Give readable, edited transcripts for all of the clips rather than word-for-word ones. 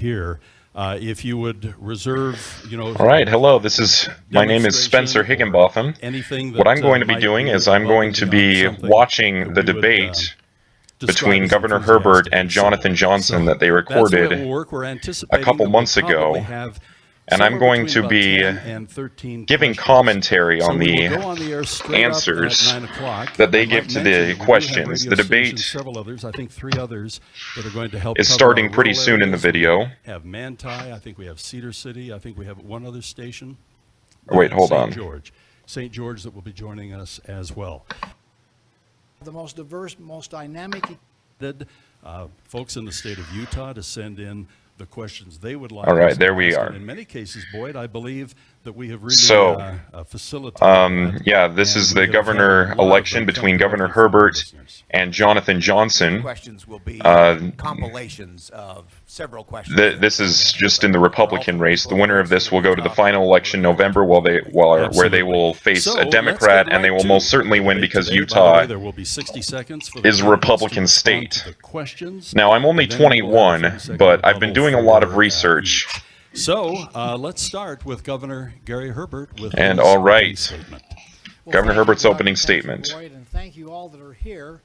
here. If you would reserve, All right, hello, my name is Spencer Higginbotham. What I'm going to be doing is I'm going to be watching the debate between Governor Herbert and Jonathan Johnson that they recorded a couple months ago. And I'm going to be giving commentary on the answers that they give to the questions. The debate is starting pretty soon in the video. Have Manti, I think we have Cedar City, I think we have one other station. Wait, hold on. St. George that will be joining us as well. The most diverse, most dynamic. Folks in the state of Utah to send in the questions they would like. All right, there we are. In many cases, Boyd, I believe that we have really facilitated. Yeah, this is the governor election between Governor Herbert and Jonathan Johnson. Questions will be compilations of several questions. This is just in the Republican race. The winner of this will go to the final election in November, where they will face a Democrat, and they will most certainly win because Utah is a Republican state. Now, I'm only 21, but I've been doing a lot of research. So let's start with Governor Gary Herbert with and his all right, statement. Governor Herbert's opening statement. Boyd, and thank you all that are here.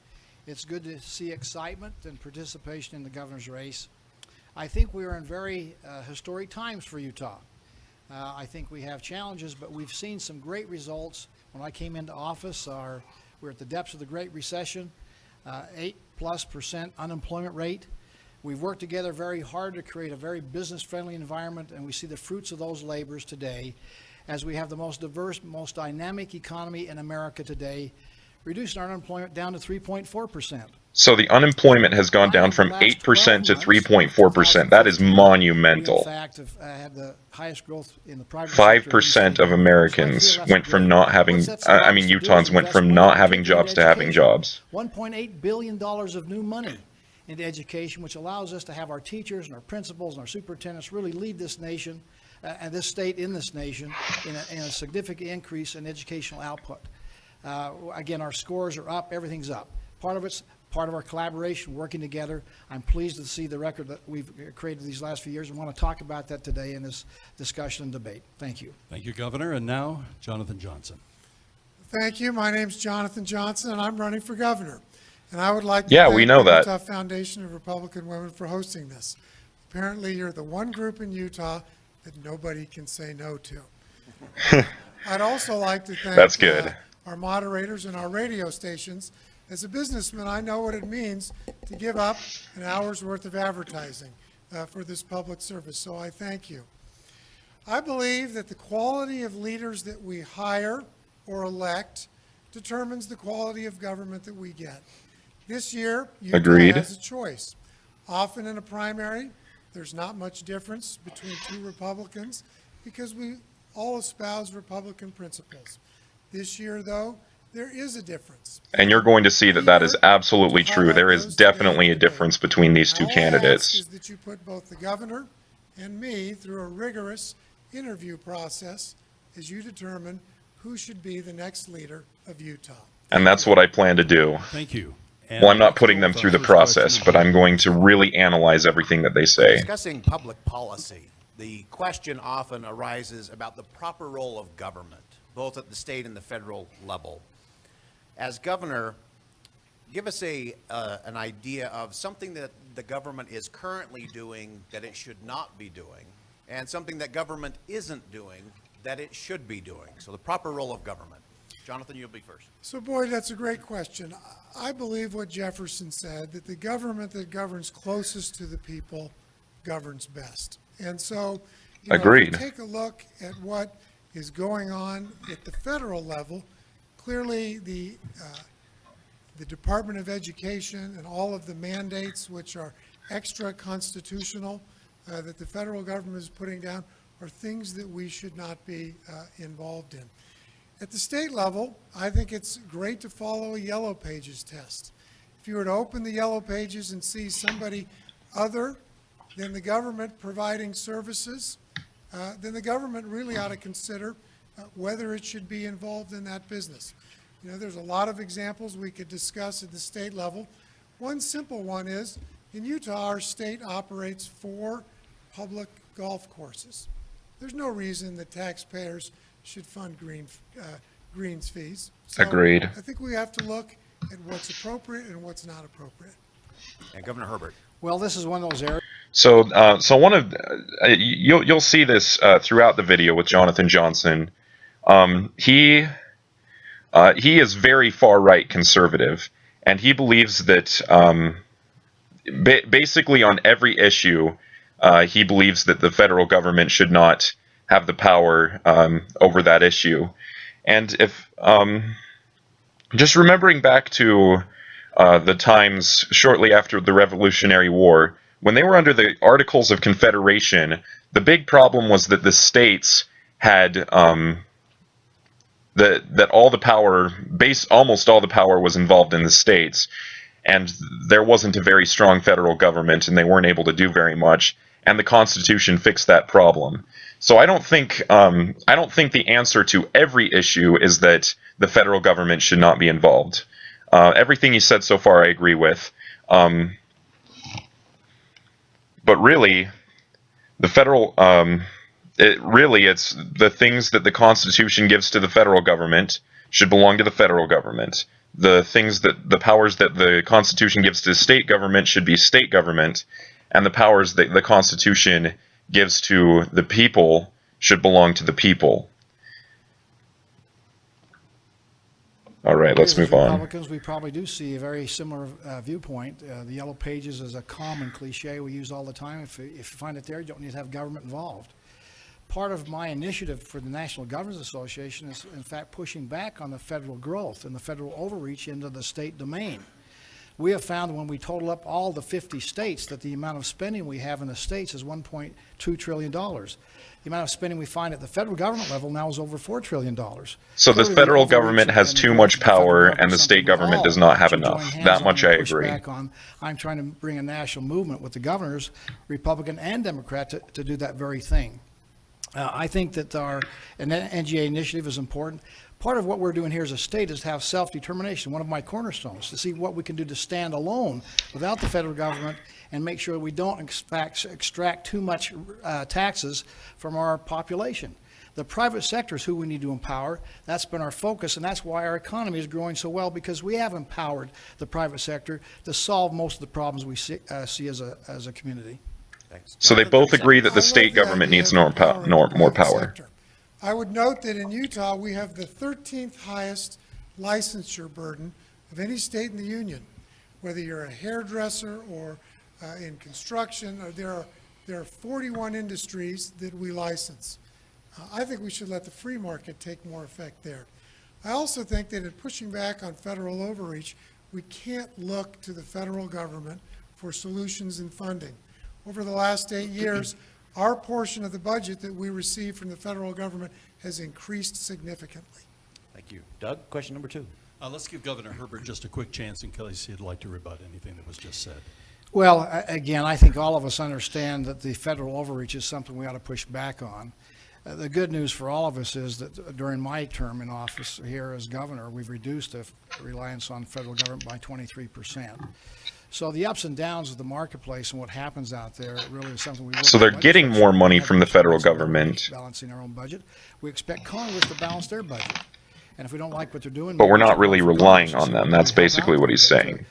It's good to see excitement and participation in the governor's race. I think we are in very historic times for Utah. I think we have challenges, but we've seen some great results. When I came into office, we're at the depths of the Great Recession, 8+% unemployment rate. We've worked together very hard to create a very business-friendly environment, and we see the fruits of those labors today as we have the most diverse, most dynamic economy in America today, reducing our unemployment down to 3.4%. So the unemployment has gone down from 8% to 3.4%. That is monumental. In fact, have had the highest growth in the private 5% of Americans went from not having, Utahns went from not having jobs to having jobs. $1.8 billion of new money into education, which allows us to have our teachers and our principals and our superintendents really lead this nation and this state in this nation in a significant increase in educational output. Again, our scores are up, everything's up. Part of it's part of our collaboration, working together. I'm pleased to see the record that we've created these last few years and want to talk about that today in this discussion and debate. Thank you. Thank you, Governor. And now, Jonathan Johnson. Thank you. My name's Jonathan Johnson, and I'm running for governor. And I would like to thank the that. Utah Foundation of Republican Women for hosting this. Apparently, you're the one group in Utah that nobody can say no to. I'd also like to thank That's good. Our moderators and our radio stations. As a businessman, I know what it means to give up an hour's worth of advertising for this public service, so I thank you. I believe that the quality of leaders that we hire or elect determines the quality of government that we get. This year, Utah has a choice. Often in a primary, there's not much difference between two Republicans because we all espouse Republican principles. This year, though, there is a difference. And you're going to see that that is absolutely true. There is definitely a difference between these two candidates. All I ask is that you put both the governor and me through a rigorous interview process as you determine who should be the next leader of Utah. And that's what I plan to do. Thank you. Well, I'm not putting them through the process, but I'm going to really analyze everything that they say. Discussing public policy, the question often arises about the proper role of government, both at the state and the federal level. As governor, give us an idea of something that the government is currently doing that it should not be doing, and something that government isn't doing that it should be doing. So the proper role of government. Jonathan, you'll be first. So, Boyd, that's a great question. I believe what Jefferson said, that the government that governs closest to the people governs best. And so, Agreed. If you take a look at what is going on at the federal level, clearly the Department of Education and all of the mandates which are extra constitutional that the federal government is putting down are things that we should not be involved in. At the state level, I think it's great to follow a Yellow Pages test. If you were to open the Yellow Pages and see somebody other than the government providing services, then the government really ought to consider whether it should be involved in that business. There's a lot of examples we could discuss at the state level. One simple one is, in Utah, our state operates 4 public golf courses. There's no reason that taxpayers should fund greens fees. So Agreed. I think we have to look at what's appropriate and what's not appropriate. And Governor Herbert. Well, this is one of those areas. So, one of you'll see this throughout the video with Jonathan Johnson. He is very far right conservative, and he believes that basically on every issue, he believes that the federal government should not have the power over that issue. And if just remembering back to the times shortly after the Revolutionary War, when they were under the Articles of Confederation, the big problem was that the states had that all the power, almost all the power was involved in the states, and there wasn't a very strong federal government, and they weren't able to do very much. And the Constitution fixed that problem. So I don't think the answer to every issue is that the federal government should not be involved. Everything you said so far, I agree with. But really, the federal, it's the things that the Constitution gives to the federal government should belong to the federal government. The powers that the Constitution gives to the state government should be state government, and the powers that the Constitution gives to the people should belong to the people. All right, let's move on. Republicans, we probably do see a very similar viewpoint. The Yellow Pages is a common cliche we use all the time. If you find it there, you don't need to have government involved. Part of my initiative for the National Governors Association is, in fact, pushing back on the federal growth and the federal overreach into the state domain. We have found when we total up all the 50 states that the amount of spending we have in the states is $1.2 trillion. The amount of spending we find at the federal government level now is over $4 trillion. So the federal government has too much power and the state government does not have enough. That much I agree. I'm trying to bring a national movement with the governors, Republican and Democrat, to do that very thing. I think that our NGA initiative is important. Part of what we're doing here as a state is to have self-determination, one of my cornerstones, to see what we can do to stand alone without the federal government and make sure we don't extract too much taxes from our population. The private sector is who we need to empower. That's been our focus, and that's why our economy is growing so well, because we have empowered the private sector to solve most of the problems we see as a community. Thanks. So they both agree that the state government needs more power. I would note that in Utah, we have the 13th highest licensure burden of any state in the union. Whether you're a hairdresser or in construction, there are 41 industries that we license. I think we should let the free market take more effect there. I also think that in pushing back on federal overreach, we can't look to the federal government for solutions and funding. Over the last 8 years, our portion of the budget that we receive from the federal government has increased significantly. Thank you. Doug, question number 2. Let's give Governor Herbert just a quick chance in case he'd like to rebut anything that was just said. Well, again, I think all of us understand that the federal overreach is something we ought to push back on. The good news for all of us is that during my term in office here as governor, we've reduced the reliance on federal government by 23%. So the ups and downs of the marketplace and what happens out there really is something we work. So they're getting more money from the federal government. Balancing our own budget. We expect Congress to balance their budget. And if we don't like what they're doing, but we're not really relying on them. That's basically what he's saying.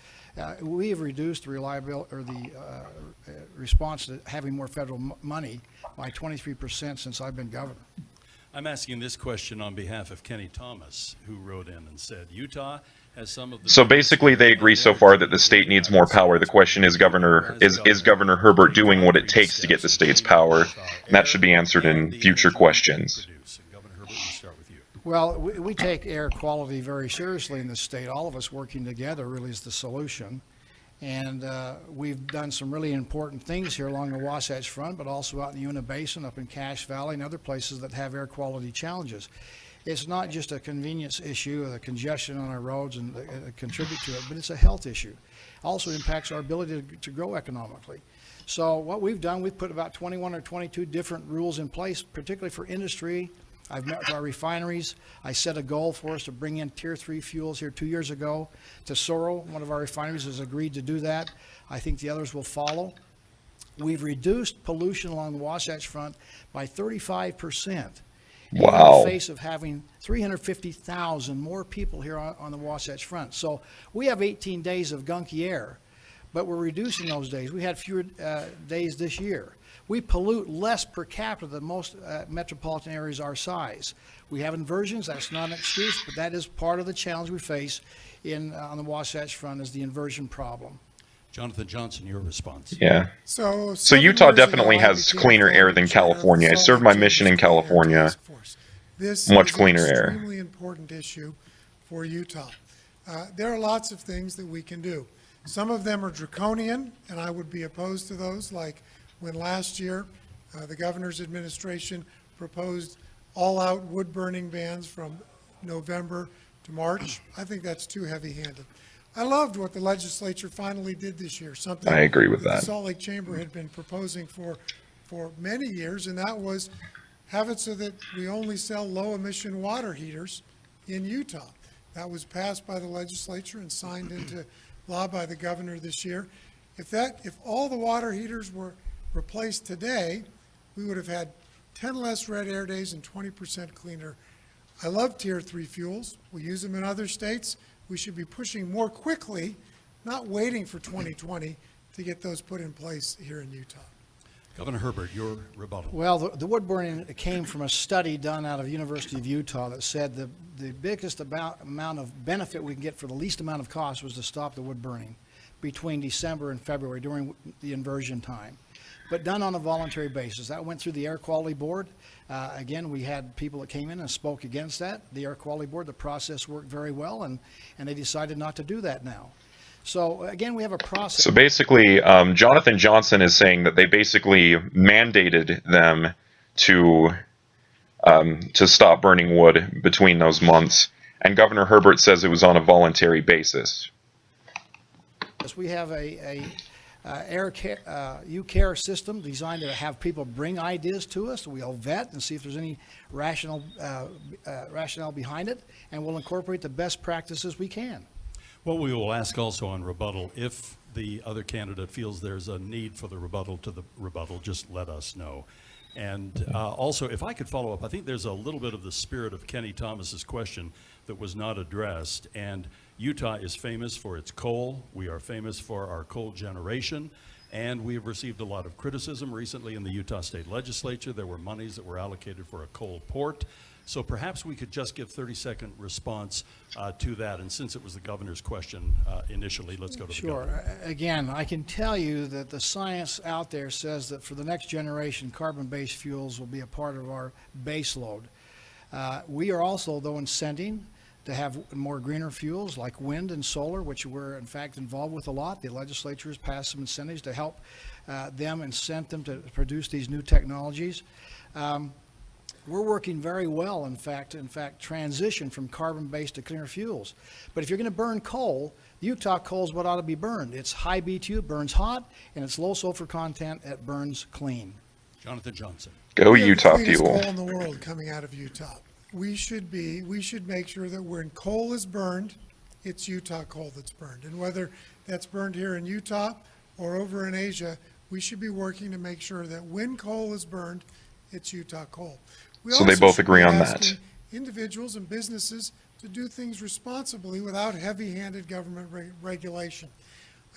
We have reduced the reliability or the response to having more federal money by 23% since I've been governor. I'm asking this question on behalf of Kenny Thomas, who wrote in and said, Utah has some of the... So basically they agree so far that the state needs more power. The question is, Governor Herbert doing what it takes to get the state's power? And that should be answered in future questions. Governor Herbert, we start with you. Well, we take air quality very seriously in this state. All of us working together really is the solution. And we've done some really important things here along the Wasatch Front, but also out in the Una Basin, up in Cache Valley, and other places that have air quality challenges. It's not just a convenience issue, the congestion on our roads and contribute to it, but it's a health issue. Also impacts our ability to grow economically. So what we've done, we've put about 21 or 22 different rules in place, particularly for industry. I've met with our refineries. I set a goal for us to bring in Tier 3 fuels here 2 years ago. Tesoro, one of our refineries, has agreed to do that. I think the others will follow. We've reduced pollution along the Wasatch Front by 35%. Wow. Even in the face of having 350,000 more people here on the Wasatch Front. So we have 18 days of gunky air, but we're reducing those days. We had fewer days this year. We pollute less per capita than most metropolitan areas our size. We have inversions. That's not an excuse, but that is part of the challenge we face on the Wasatch Front is the inversion problem. Jonathan Johnson, your response. Yeah. So Utah definitely has cleaner air than California. I served my mission in California. This Much is cleaner an air. extremely important issue for Utah. There are lots of things that we can do. Some of them are draconian, and I would be opposed to those, like when last year the governor's administration proposed all-out wood burning bans from November to March. I think that's too heavy-handed. I loved what the legislature finally did this year, something I agree with that. the Salt Lake Chamber had been proposing for many years, and that was have it so that we only sell low-emission water heaters in Utah. That was passed by the legislature and signed into law by the governor this year. If all the water heaters were replaced today, we would have had 10 less red air days and 20% cleaner. I love Tier 3 fuels. We use them in other states. We should be pushing more quickly, not waiting for 2020 to get those put in place here in Utah. Governor Herbert, your rebuttal. Well, the wood burning came from a study done out of University of Utah that said the biggest amount of benefit we can get for the least amount of cost was to stop the wood burning between December and February during the inversion time, but done on a voluntary basis. That went through the Air Quality Board. Again, we had people that came in and spoke against that. The Air Quality Board, the process worked very well, and they decided not to do that now. So again, we have a process. So basically, Jonathan Johnson is saying that they basically mandated them to stop burning wood between those months, and Governor Herbert says it was on a voluntary basis. We have a U-Care system designed to have people bring ideas to us. We'll vet and see if there's any rationale behind it, and we'll incorporate the best practices we can. Well, we will ask also on rebuttal, if the other candidate feels there's a need for the rebuttal just let us know. And also, if I could follow up, I think there's a little bit of the spirit of Kenny Thomas's question that was not addressed. And Utah is famous for its coal. We are famous for our coal generation. And we've received a lot of criticism recently in the Utah State Legislature. There were monies that were allocated for a coal port. So perhaps we could just give 30-second response to that. And since it was the governor's question initially, let's go to the governor. Sure. Again, I can tell you that the science out there says that for the next generation, carbon-based fuels will be a part of our base load. We are also, though, incenting to have more greener fuels like wind and solar, which we're in fact involved with a lot. The legislature has passed some incentives to help them, incent them to produce these new technologies. We're working very well, in fact, transition from carbon-based to cleaner fuels. But if you're going to burn coal, Utah coal is what ought to be burned. It's high BTU, it burns hot, and it's low sulfur content, it burns clean. Jonathan Johnson. Go We have Utah the cleanest fuel. coal in the world coming out of Utah. We should make sure that when coal is burned, it's Utah coal that's burned. And whether that's burned here in Utah or over in Asia, we should be working to make sure that when coal is burned, it's Utah coal. We So they also both should agree be on that. asking individuals and businesses to do things responsibly without heavy-handed government regulation.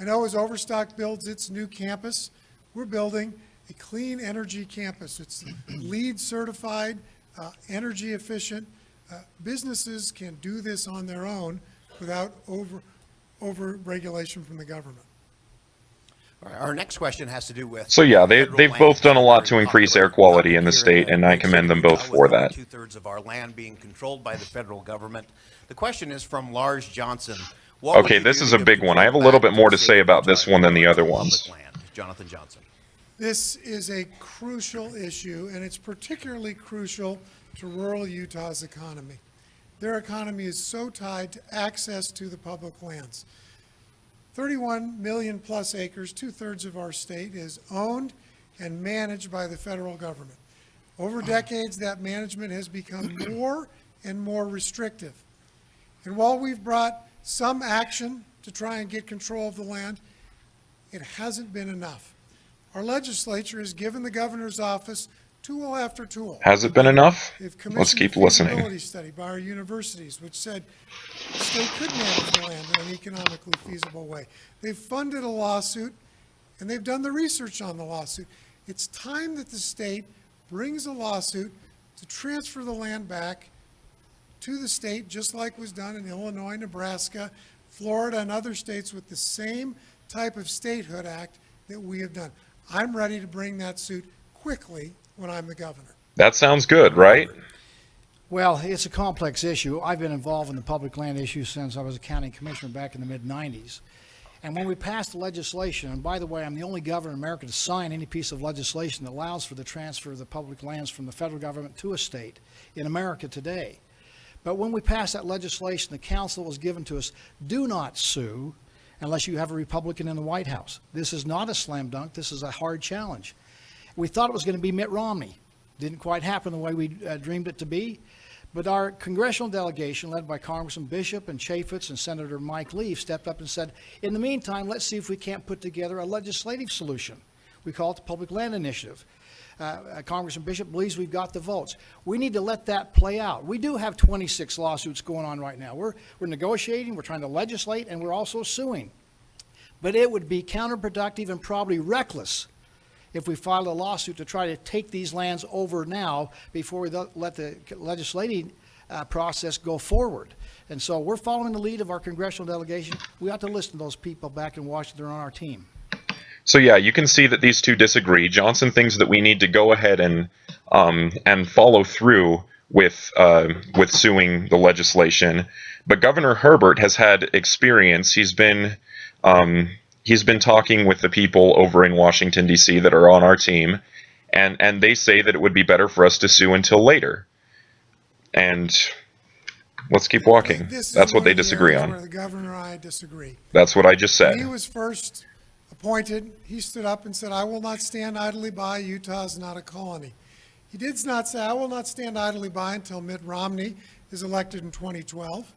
I know as Overstock builds its new campus, we're building a clean energy campus. It's LEED certified, energy efficient. Businesses can do this on their own without over regulation from the government. All right, our next question has to do with. So yeah, federal they've land both done a lot to very increase air popular quality in the topic state, here and I commend them both Utah, for with over that. 2/3 of our land being controlled by the federal government. The question is from Lars Johnson. What would Okay, you this do is to a give big one. I have a control little back bit more the to state say of about Utah this one than the other public ones. land? Jonathan Johnson. This is a crucial issue, and it's particularly crucial to rural Utah's economy. Their economy is so tied to access to the public lands. 31 million plus acres, 2/3 of our state, is owned and managed by the federal government. Over decades, that management has become more and more restrictive. And while we've brought some action to try and get control of the land, it hasn't been enough. Our legislature has given the governor's office tool after tool. Has it been enough? They've Let's commissioned keep a listening. feasibility study by our universities, which said the state could manage the land in an economically feasible way. They've funded a lawsuit, and they've done the research on the lawsuit. It's time that the state brings a lawsuit to transfer the land back to the state, just like was done in Illinois, Nebraska, Florida, and other states with the same type of statehood act that we have done. I'm ready to bring that suit quickly when I'm the governor. That sounds good, right? Well, it's a complex issue. I've been involved in the public land issue since I was a county commissioner back in the mid-90s. And when we passed the legislation, and by the way, I'm the only governor in America to sign any piece of legislation that allows for the transfer of the public lands from the federal government to a state in America today. But when we passed that legislation, the counsel was given to us, do not sue unless you have a Republican in the White House. This is not a slam dunk. This is a hard challenge. We thought it was going to be Mitt Romney. Didn't quite happen the way we dreamed it to be. But our congressional delegation, led by Congressman Bishop and Chaffetz and Senator Mike Leaf, stepped up and said, in the meantime, let's see if we can't put together a legislative solution. We call it the Public Land Initiative. Congressman Bishop believes we've got the votes. We need to let that play out. We do have 26 lawsuits going on right now. We're negotiating, we're trying to legislate, and we're also suing. But it would be counterproductive and probably reckless if we filed a lawsuit to try to take these lands over now before we let the legislating process go forward. And so we're following the lead of our congressional delegation. We ought to listen to those people back in Washington on our team. So yeah, you can see that these two disagree. Johnson thinks that we need to go ahead and follow through with suing the legislation, but Governor Herbert has had experience. He's been talking with the people over in Washington, D.C. that are on our team, and they say that it would be better for us to sue until later. And let's keep walking. That's what they disagree on. Where the governor and I disagree. That's what I just said. When he was first appointed, he stood up and said, I will not stand idly by. Utah is not a colony. He did not say, I will not stand idly by until Mitt Romney is elected in 2012.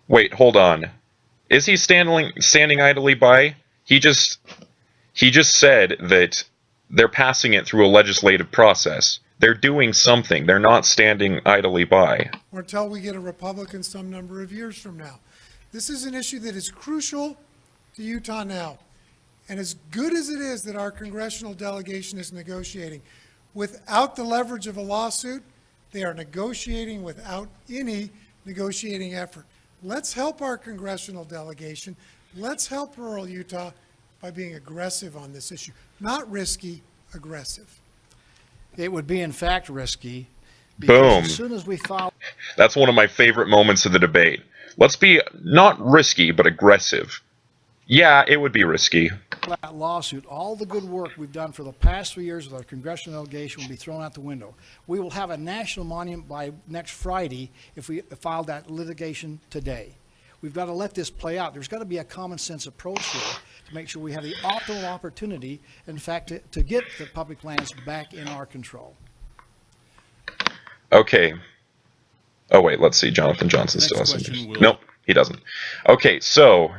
Wait, hold on. Is he standing idly by? He just said that they're passing it through a legislative process. They're doing something. They're not standing idly by. Or until we get a Republican some number of years from now. This is an issue that is crucial to Utah now. And as good as it is that our congressional delegation is negotiating, without the leverage of a lawsuit, they are negotiating without any negotiating effort. Let's help our congressional delegation. Let's help rural Utah by being aggressive on this issue. Not risky, aggressive. It would be, in fact, risky. Boom. As soon as we file... That's one of my favorite moments of the debate. Let's be not risky, but aggressive. Yeah, it would be risky. That lawsuit, all the good work we've done for the past 3 years with our congressional delegation will be thrown out the window. We will have a national monument by next Friday if we filed that litigation today. We've got to let this play out. There's got to be a common sense approach here to make sure we have the optimal opportunity, in fact, to get the public lands back in our control. Okay. Oh, wait, let's see. Jonathan Johnson still has some. Nope, he doesn't. Okay, so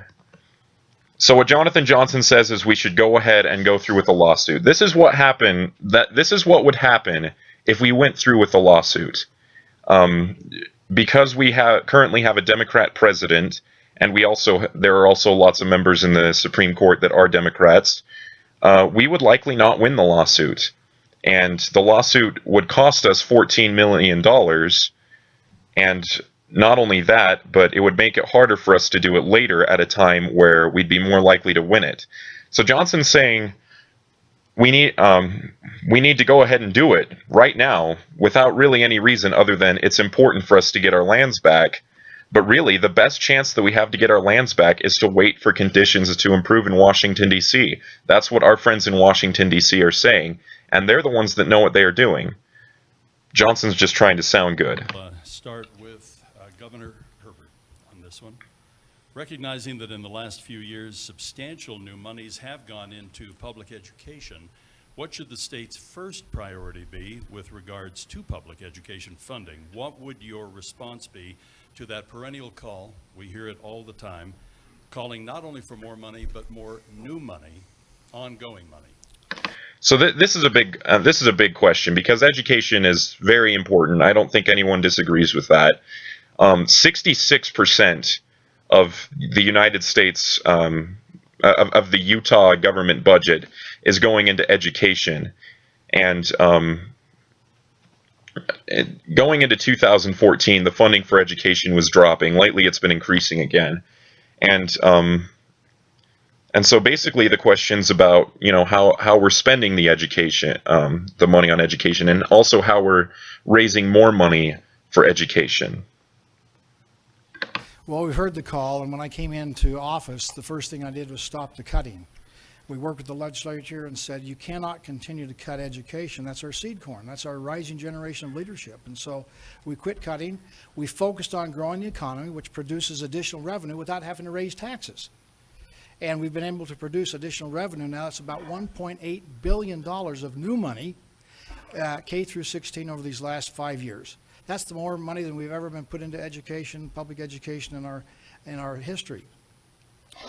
what Jonathan Johnson says is we should go ahead and go through with the lawsuit. This is what happened. This is what would happen if we went through with the lawsuit. Because we currently have a Democrat president, and there are also lots of members in the Supreme Court that are Democrats, we would likely not win the lawsuit. And the lawsuit would cost us $14 million. And not only that, but it would make it harder for us to do it later at a time where we'd be more likely to win it. So Johnson's saying we need to go ahead and do it right now without really any reason other than it's important for us to get our lands back. But really, the best chance that we have to get our lands back is to wait for conditions to improve in Washington, D.C. That's what our friends in Washington, D.C. are saying, and they're the ones that know what they are doing. Johnson's just trying to sound good. Start with Governor Herbert on this one. Recognizing that in the last few years, substantial new monies have gone into public education, what should the state's first priority be with regards to public education funding? What would your response be to that perennial call? We hear it all the time, calling not only for more money, but more new money, ongoing money. So this is a big question, because education is very important. I don't think anyone disagrees with that. 66% of the United States of the Utah government budget is going into education, and going into 2014, the funding for education was dropping. Lately, it's been increasing again, and so basically the question's about, how we're spending the education, the money on education, and also how we're raising more money for education. Well, we heard the call, and when I came into office, the first thing I did was stop the cutting. We worked with the legislature and said, you cannot continue to cut education. That's our seed corn. That's our rising generation of leadership. And so we quit cutting. We focused on growing the economy, which produces additional revenue without having to raise taxes. And we've been able to produce additional revenue. Now it's about $1.8 billion of new money, K through 16, over these last 5 years. That's the more money than we've ever been put into education, public education, in our history.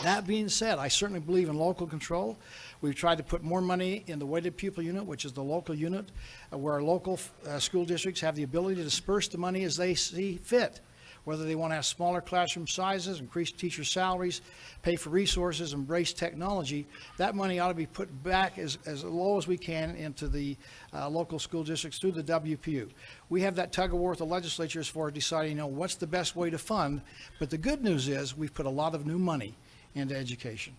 That being said, I certainly believe in local control. We've tried to put more money in the weighted pupil unit, which is the local unit, where our local school districts have the ability to disperse the money as they see fit, whether they want to have smaller classroom sizes, increase teacher salaries, pay for resources, embrace technology. That money ought to be put back as low as we can into the local school districts through the WPU. We have that tug of war with the legislatures for deciding, what's the best way to fund. But the good news is we've put a lot of new money into education.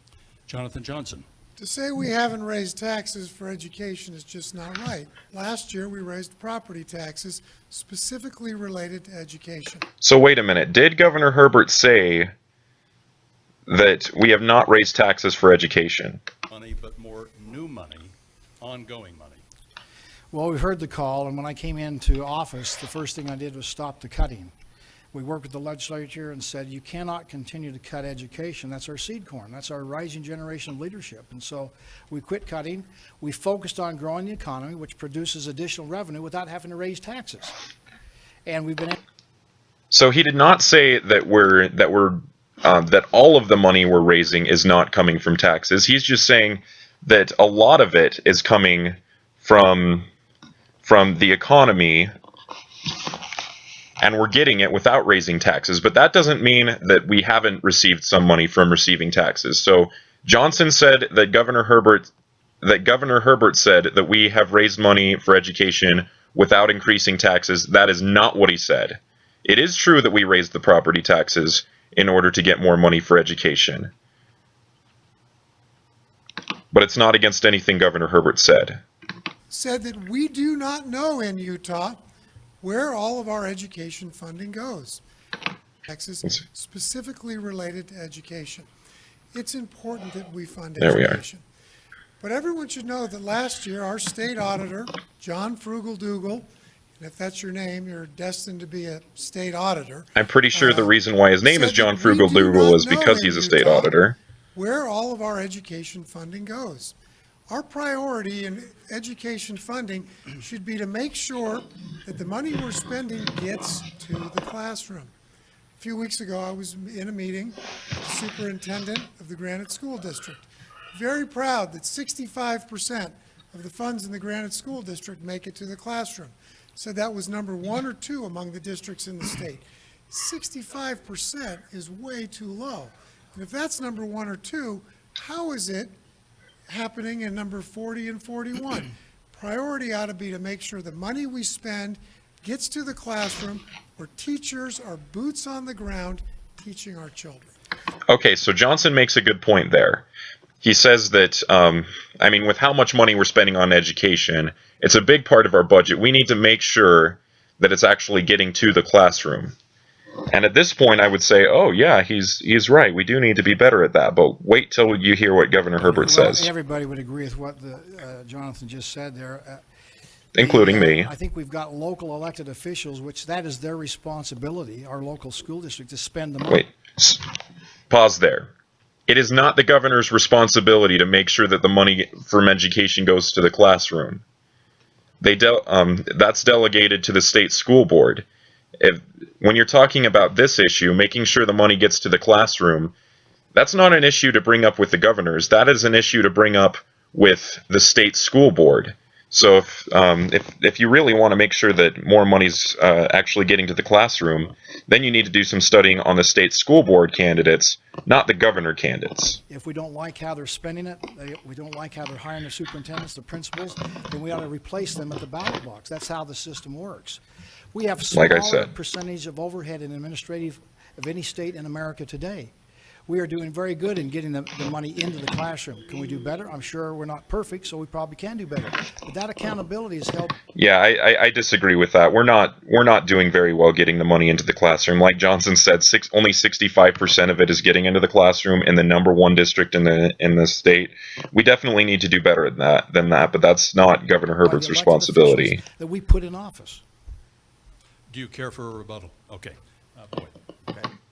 Jonathan Johnson. To say we haven't raised taxes for education is just not right. Last year, we raised property taxes specifically related to education. So wait a minute. Did Governor Herbert say that we have not raised taxes for education? Money, but more new money, ongoing money. Well, we heard the call, and when I came into office, the first thing I did was stop the cutting. We worked with the legislature and said, you cannot continue to cut education. That's our seed corn. That's our rising generation of leadership. And so we quit cutting. We focused on growing the economy, which produces additional revenue without having to raise taxes. And we've been. So he did not say that all of the money we're raising is not coming from taxes. He's just saying that a lot of it is coming from the economy, and we're getting it without raising taxes. But that doesn't mean that we haven't received some money from receiving taxes. So Johnson said that Governor Herbert said that we have raised money for education without increasing taxes. That is not what he said. It is true that we raised the property taxes in order to get more money for education, but it's not against anything Governor Herbert said. Said that we do not know in Utah where all of our education funding goes. Taxes specifically related to education. It's important that we fund education. But everyone should know that last year our state auditor, John Frugal-Dougal, and if that's your name, you're destined to be a state auditor. I'm pretty sure the reason why his name is John Frugal-Dougal is because he's a state auditor. Where all of our education funding goes. Our priority in education funding should be to make sure that the money we're spending gets to the classroom. A few weeks ago, I was in a meeting with the superintendent of the Granite School District. Very proud that 65% of the funds in the Granite School District make it to the classroom. Said that was number 1 or 2 among the districts in the state. 65% is way too low. And if that's number 1 or 2, how is it happening in number 40 and 41? Priority ought to be to make sure the money we spend gets to the classroom where teachers are boots on the ground teaching our children. Okay, so Johnson makes a good point there. He says that, with how much money we're spending on education, it's a big part of our budget. We need to make sure that it's actually getting to the classroom. And at this point, I would say, oh, yeah, he's right. We do need to be better at that. But wait till you hear what Governor Herbert says. Everybody would agree with what Jonathan just said there. Including me. I think we've got local elected officials, which that is their responsibility, our local school district, to spend the money. Wait, pause there. It is not the governor's responsibility to make sure that the money from education goes to the classroom. That's delegated to the state school board. When you're talking about this issue, making sure the money gets to the classroom, that's not an issue to bring up with the governors. That is an issue to bring up with the state school board. So if you really want to make sure that more money's actually getting to the classroom, then you need to do some studying on the state school board candidates, not the governor candidates. If we don't like how they're spending it, we don't like how they're hiring the superintendents, the principals, then we ought to replace them at the ballot box. That's how the system works. We have Like I smaller said. percentage of overhead and administrative of any state in America today. We are doing very good in getting the money into the classroom. Can we do better? I'm sure we're not perfect, so we probably can do better. But that accountability is held. Yeah, I disagree with that. We're not doing very well getting the money into the classroom. Like Johnson said, only 65% of it is getting into the classroom in the #1 district in the state. We definitely need to do better than that, but that's not Governor by the Herbert's elected responsibility. officials that we put in office. Do you care for a rebuttal? Okay. Boyd.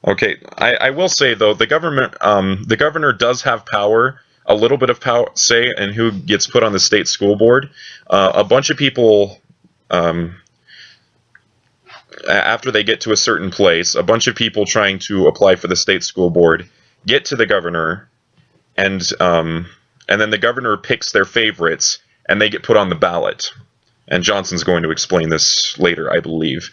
Okay, I will say though, the governor does have power, a little bit of power, say, in who gets put on the state school board. A bunch of people, after they get to a certain place, a bunch of people trying to apply for the state school board get to the governor, and then the governor picks their favorites, and they get put on the ballot. And Johnson's going to explain this later, I believe.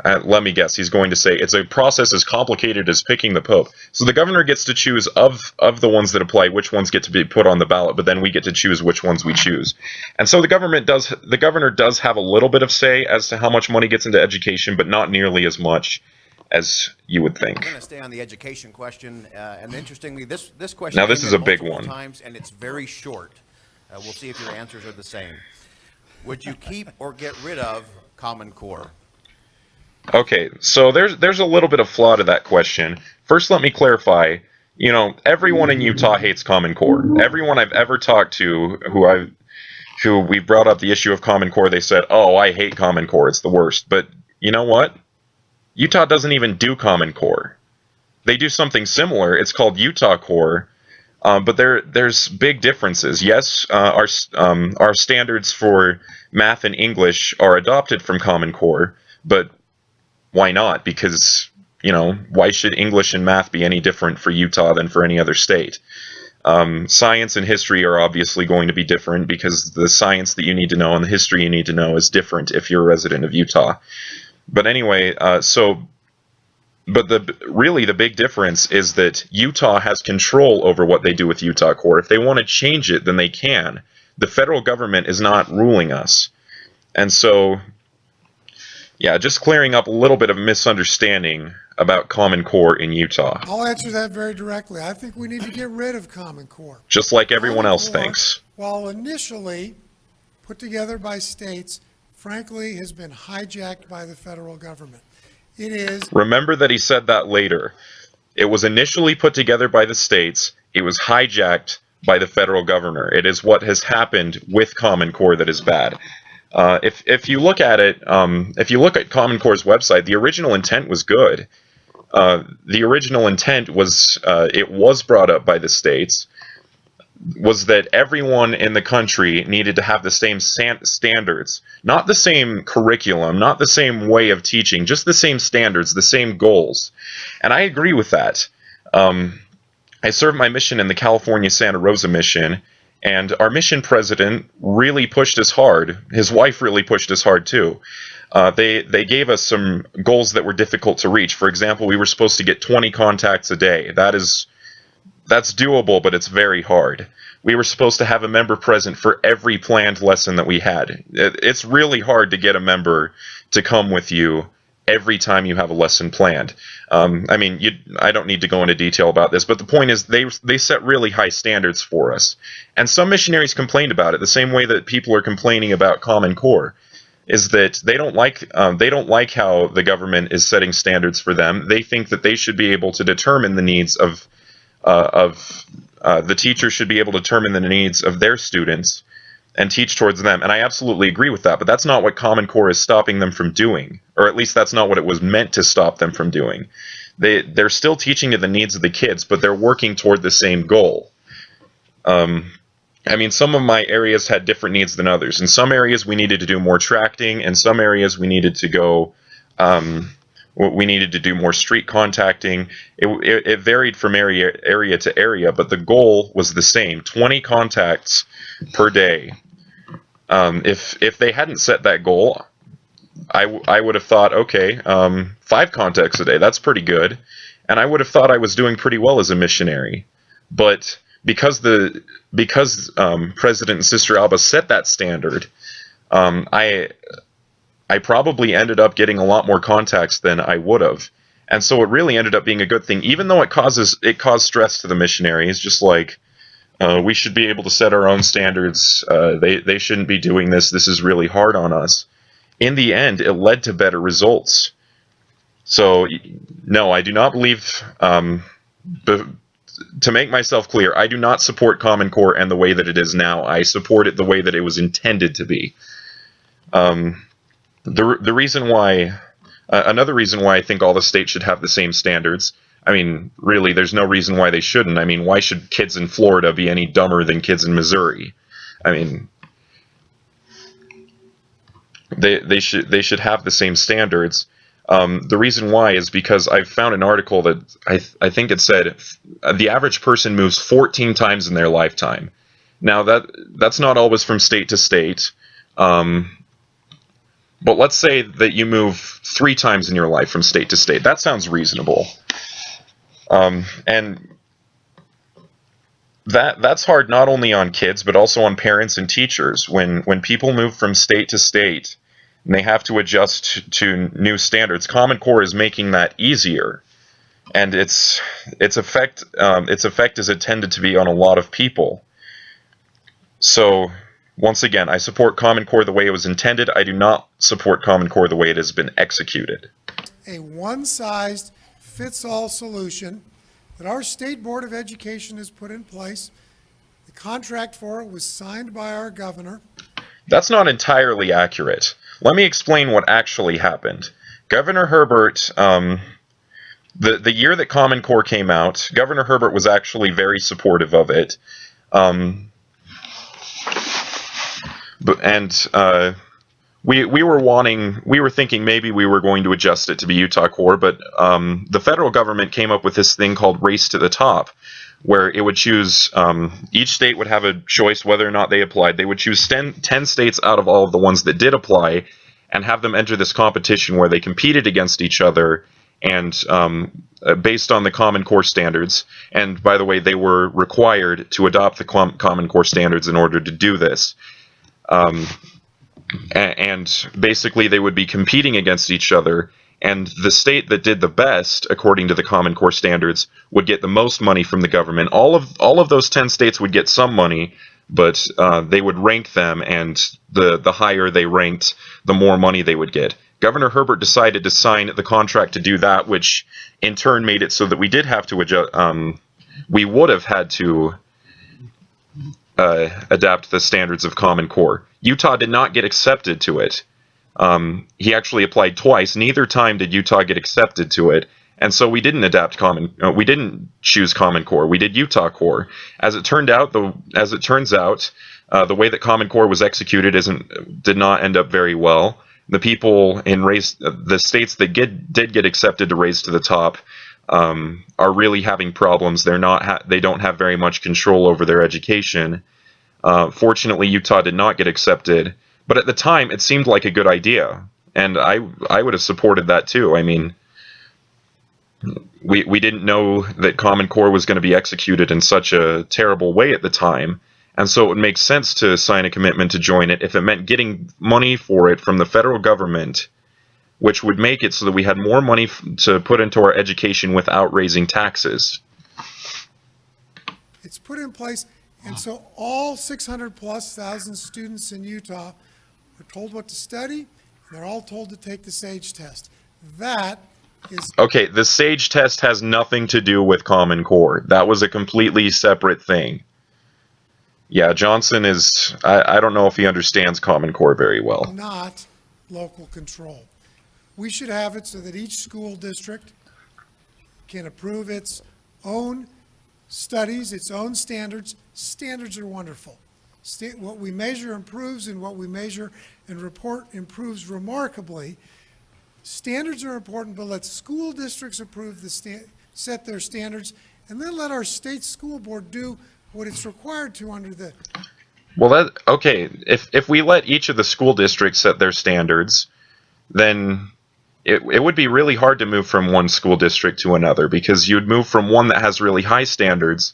Let me guess, he's going to say it's a process as complicated as picking the Pope. So the governor gets to choose of the ones that apply, which ones get to be put on the ballot, but then we get to choose which ones we choose. And so the governor does have a little bit of say as to how much money gets into education, but not nearly as much as you would think. I'm going to stay on the education question, and interestingly, this question Now, this came is in a big multiple one. times, and it's very short. We'll see if your answers are the same. Would you keep or get rid of Common Core? Okay, so there's a little bit of flaw to that question. First, let me clarify. You know, everyone in Utah hates Common Core. Everyone I've ever talked to who we brought up the issue of Common Core, they said, "Oh, I hate Common Core. It's the worst." But you know what? Utah doesn't even do Common Core. They do something similar. It's called Utah Core, but there's big differences. Yes, our standards for math and English are adopted from Common Core, but why not? Because, you know, why should English and math be any different for Utah than for any other state? Science and history are obviously going to be different because the science that you need to know and the history you need to know is different if you're a resident of Utah. But anyway, but the big difference is that Utah has control over what they do with Utah Core. If they want to change it, then they can. The federal government is not ruling us. And so, yeah, just clearing up a little bit of misunderstanding about Common Core in Utah. I'll answer that very directly. I think we need to get rid of Common Core. Just like everyone Common else Core, thinks. while initially put together by states, frankly, has been hijacked by the federal government. It is. Remember that he said that later. It was initially put together by the states. It was hijacked by the federal governor. It is what has happened with Common Core that is bad. If you look at it, if you look at Common Core's website, the original intent was good. The original intent was, it was brought up by the states, was that everyone in the country needed to have the same standards, not the same curriculum, not the same way of teaching, just the same standards, the same goals. And I agree with that. I served my mission in the California Santa Rosa mission, and our mission president really pushed us hard. His wife really pushed us hard too. They gave us some goals that were difficult to reach. For example, we were supposed to get 20 contacts a day. That's doable, but it's very hard. We were supposed to have a member present for every planned lesson that we had. It's really hard to get a member to come with you every time you have a lesson planned. I mean, I don't need to go into detail about this, but the point is they set really high standards for us. And some missionaries complained about it, the same way that people are complaining about Common Core, is that they don't like how the government is setting standards for them. They think that they should be able to determine the needs of the teachers should be able to determine the needs of their students and teach towards them. And I absolutely agree with that, but that's not what Common Core is stopping them from doing, or at least that's not what it was meant to stop them from doing. They're still teaching to the needs of the kids, but they're working toward the same goal. I mean, some of my areas had different needs than others. In some areas, we needed to do more tracting. In some areas, we needed to go We needed to do more street contacting. It varied from area to area, but the goal was the same: 20 contacts per day. If they hadn't set that goal, I would have thought, okay, 5 contacts a day, that's pretty good, and I would have thought I was doing pretty well as a missionary. But because President and Sister Alba set that standard, I probably ended up getting a lot more contacts than I would have. And so it really ended up being a good thing, even though it caused stress to the missionaries, just like, we should be able to set our own standards, they shouldn't be doing this, this is really hard on us. In the end, it led to better results. So, no, I do not believe, to make myself clear, I do not support Common Core and the way that it is now. I support it the way that it was intended to be. The reason why, another reason why I think all the states should have the same standards, I mean, really, there's no reason why they shouldn't. I mean, why should kids in Florida be any dumber than kids in Missouri? I mean, they should have the same standards. The reason why is because I found an article that I think it said the average person moves 14 times in their lifetime. Now that's not always from state to state. But let's say that you move 3 times in your life from state to state. That sounds reasonable. And that's hard not only on kids, but also on parents and teachers. When people move from state to state and they have to adjust to new standards, Common Core is making that easier. And its effect is intended to be on a lot of people. So, once again, I support Common Core the way it was intended. I do not support Common Core the way it has been executed. A one-size-fits-all solution that our State Board of Education has put in place. The contract for it was signed by our governor. That's not entirely accurate. Let me explain what actually happened. Governor Herbert, the year that Common Core came out, Governor Herbert was actually very supportive of it. We were thinking maybe we were going to adjust it to be Utah Core, but the federal government came up with this thing called Race to the Top, where it would choose, each state would have a choice whether or not they applied. They would choose 10 states out of all of the ones that did apply and have them enter this competition where they competed against each other and based on the Common Core standards. And by the way, they were required to adopt the Common Core standards in order to do this. And basically they would be competing against each other, and the state that did the best according to the Common Core standards would get the most money from the government. All of those 10 states would get some money, but they would rank them, and the higher they ranked, the more money they would get. Governor Herbert decided to sign the contract to do that, which in turn made it so that we did have to adjust, we would have had to adapt the standards of Common Core. Utah did not get accepted to it. He actually applied twice. Neither time did Utah get accepted to it, and so we didn't we didn't choose Common Core. We did Utah Core. As it turns out, the way that Common Core was executed did not end up very well. The people in the states that did get accepted to Race to the Top are really having problems. They don't have very much control over their education. Fortunately, Utah did not get accepted, but at the time it seemed like a good idea, and I would have supported that too. I mean, we didn't know that Common Core was going to be executed in such a terrible way at the time, and so it would make sense to sign a commitment to join it if it meant getting money for it from the federal government, which would make it so that we had more money to put into our education without raising taxes. It's put in place, and so all 600,000+ students in Utah are told what to study, and they're all told to take the SAGE test. That is... Okay, the SAGE test has nothing to do with Common Core. That was a completely separate thing. Yeah, Johnson is... I don't know if he understands Common Core very well. Not local control. We should have it so that each school district can approve its own studies, its own standards. Standards are wonderful. What we measure improves, and what we measure and report improves remarkably. Standards are important, but let school districts approve set their standards, and then let our state school board do what it's required to under the. Well, okay. If we let each of the school districts set their standards, then it would be really hard to move from one school district to another, because you'd move from one that has really high standards,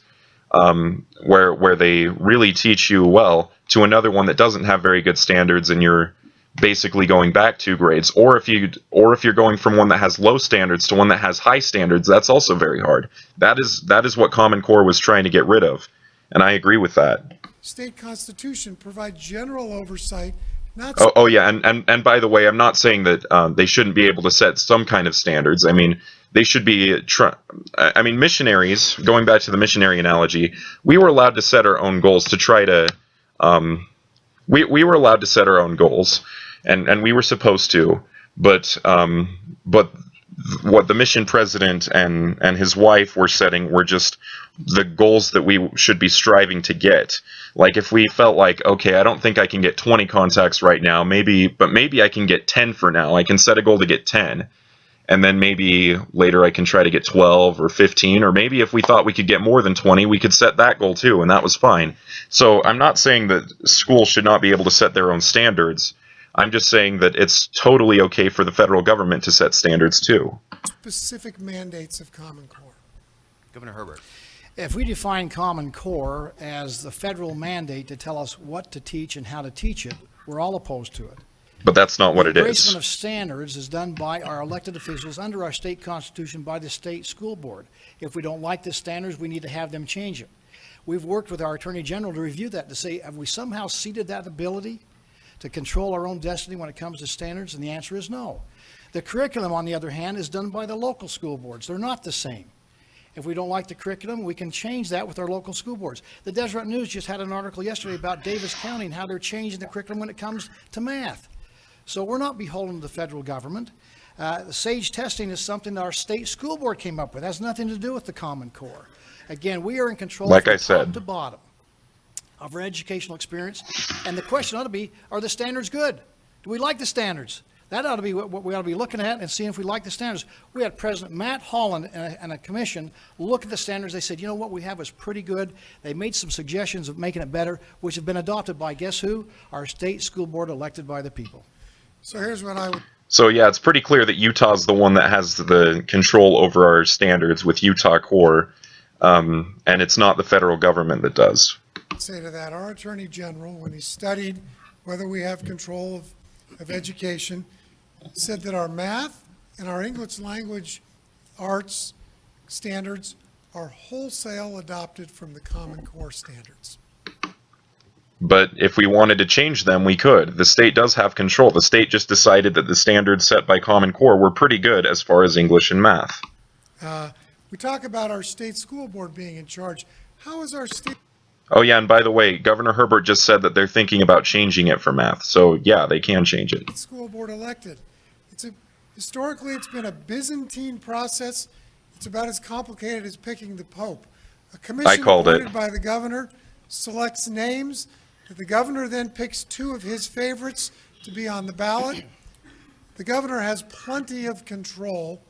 where they really teach you well, to another one that doesn't have very good standards, and you're basically going back 2 grades. Or if you're going from one that has low standards to one that has high standards, that's also very hard. That is what Common Core was trying to get rid of, and I agree with that. State constitution provides general oversight, not. Oh yeah, and by the way, I'm not saying that they shouldn't be able to set some kind of standards. I mean, they should be. I mean, missionaries. Going back to the missionary analogy, we were allowed to set our own goals to try to. We were allowed to set our own goals, and we were supposed to, but what the mission president and his wife were setting were just the goals that we should be striving to get. Like, if we felt like, okay, I don't think I can get 20 contacts right now, maybe I can get 10 for now. I can set a goal to get 10. And then maybe later I can try to get 12 or 15, or maybe if we thought we could get more than 20, we could set that goal too, and that was fine. So I'm not saying that schools should not be able to set their own standards. I'm just saying that it's totally okay for the federal government to set standards too. Specific mandates of Common Core. Governor Herbert. If we define Common Core as the federal mandate to tell us what to teach and how to teach it, we're all opposed to it. But that's not what it The is. embracement of standards is done by our elected officials under our state constitution by the state school board. If we don't like the standards, we need to have them change it. We've worked with our attorney general to review that, to say, have we somehow ceded that ability to control our own destiny when it comes to standards? And the answer is no. The curriculum, on the other hand, is done by the local school boards. They're not the same. If we don't like the curriculum, we can change that with our local school boards. The Deseret News just had an article yesterday about Davis County and how they're changing the curriculum when it comes to math. So we're not beholden to the federal government. The SAGE testing is something that our state school board came up with. It has nothing to do with the Common Core. Again, we are in control Like from I said. top to bottom of our educational experience. And the question ought to be, are the standards good? Do we like the standards? That ought to be what we ought to be looking at and seeing if we like the standards. We had President Matt Holland and a commission look at the standards. They said, you know what we have is pretty good. They made some suggestions of making it better, which have been adopted by, guess who? Our state school board elected by the people. So here's what I would. So yeah, it's pretty clear that Utah's the one that has the control over our standards with Utah Core, and it's not the federal government that does. Say to that, our Attorney General, when he studied whether we have control of education, said that our math and our English language arts standards are wholesale adopted from the Common Core standards. But if we wanted to change them, we could. The state does have control. The state just decided that the standards set by Common Core were pretty good as far as English and math. We talk about our state school board being in charge. How is our state? Oh yeah, and by the way, Governor Herbert just said that they're thinking about changing it for math. So yeah, they can change it. School board elected. Historically, it's been a Byzantine process. It's about as complicated as picking the Pope. A commission appointed by the governor selects names. The governor then picks 2 of his favorites to be on the ballot. The governor has plenty of control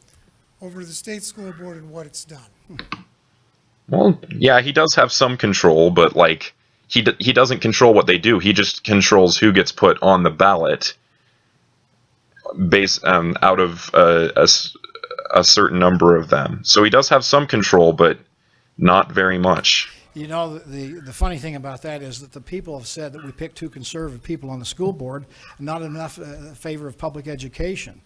over the state school board and what it's done. Well, yeah, he does have some control, but like he doesn't control what they do. He just controls who gets put on the ballot based out of a certain number of them. So he does have some control, but not very much. You know, the funny thing about that is that the people have said that we picked 2 conservative people on the school board and not enough favor of public education.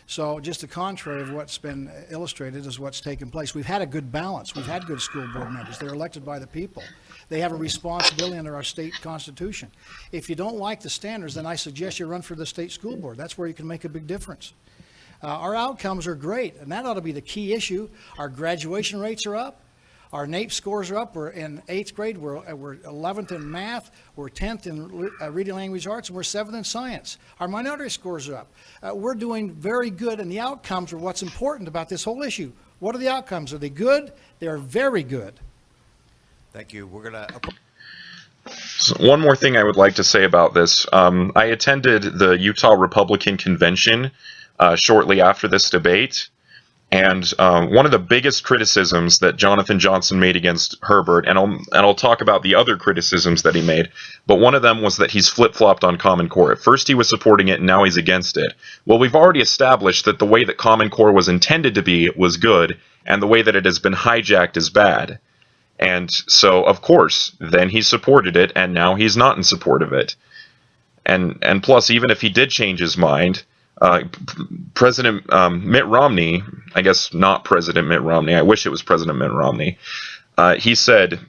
So just the contrary of what's been illustrated is what's taken place. We've had a good balance. We've had good school board members. They're elected by the people. They have a responsibility under our state constitution. If you don't like the standards, then I suggest you run for the state school board. That's where you can make a big difference. Our outcomes are great, and that ought to be the key issue. Our graduation rates are up. Our NAEP scores are up. We're in 8th grade. We're 11th in math. We're 10th in reading language arts, and we're 7th in science. Our minority scores are up. We're doing very good, and the outcomes are what's important about this whole issue. What are the outcomes? Are they good? They're very good. Thank you. We're going to... So one more thing I would like to say about this. I attended the Utah Republican Convention shortly after this debate. And one of the biggest criticisms that Jonathan Johnson made against Herbert, and I'll talk about the other criticisms that he made, but one of them was that he's flip-flopped on Common Core. At first he was supporting it, and now he's against it. Well, we've already established that the way that Common Core was intended to be was good, and the way that it has been hijacked is bad. And so, of course, then he supported it, and now he's not in support of it. And plus, even if he did change his mind, President Mitt Romney, I guess not President Mitt Romney, I wish it was President Mitt Romney, he said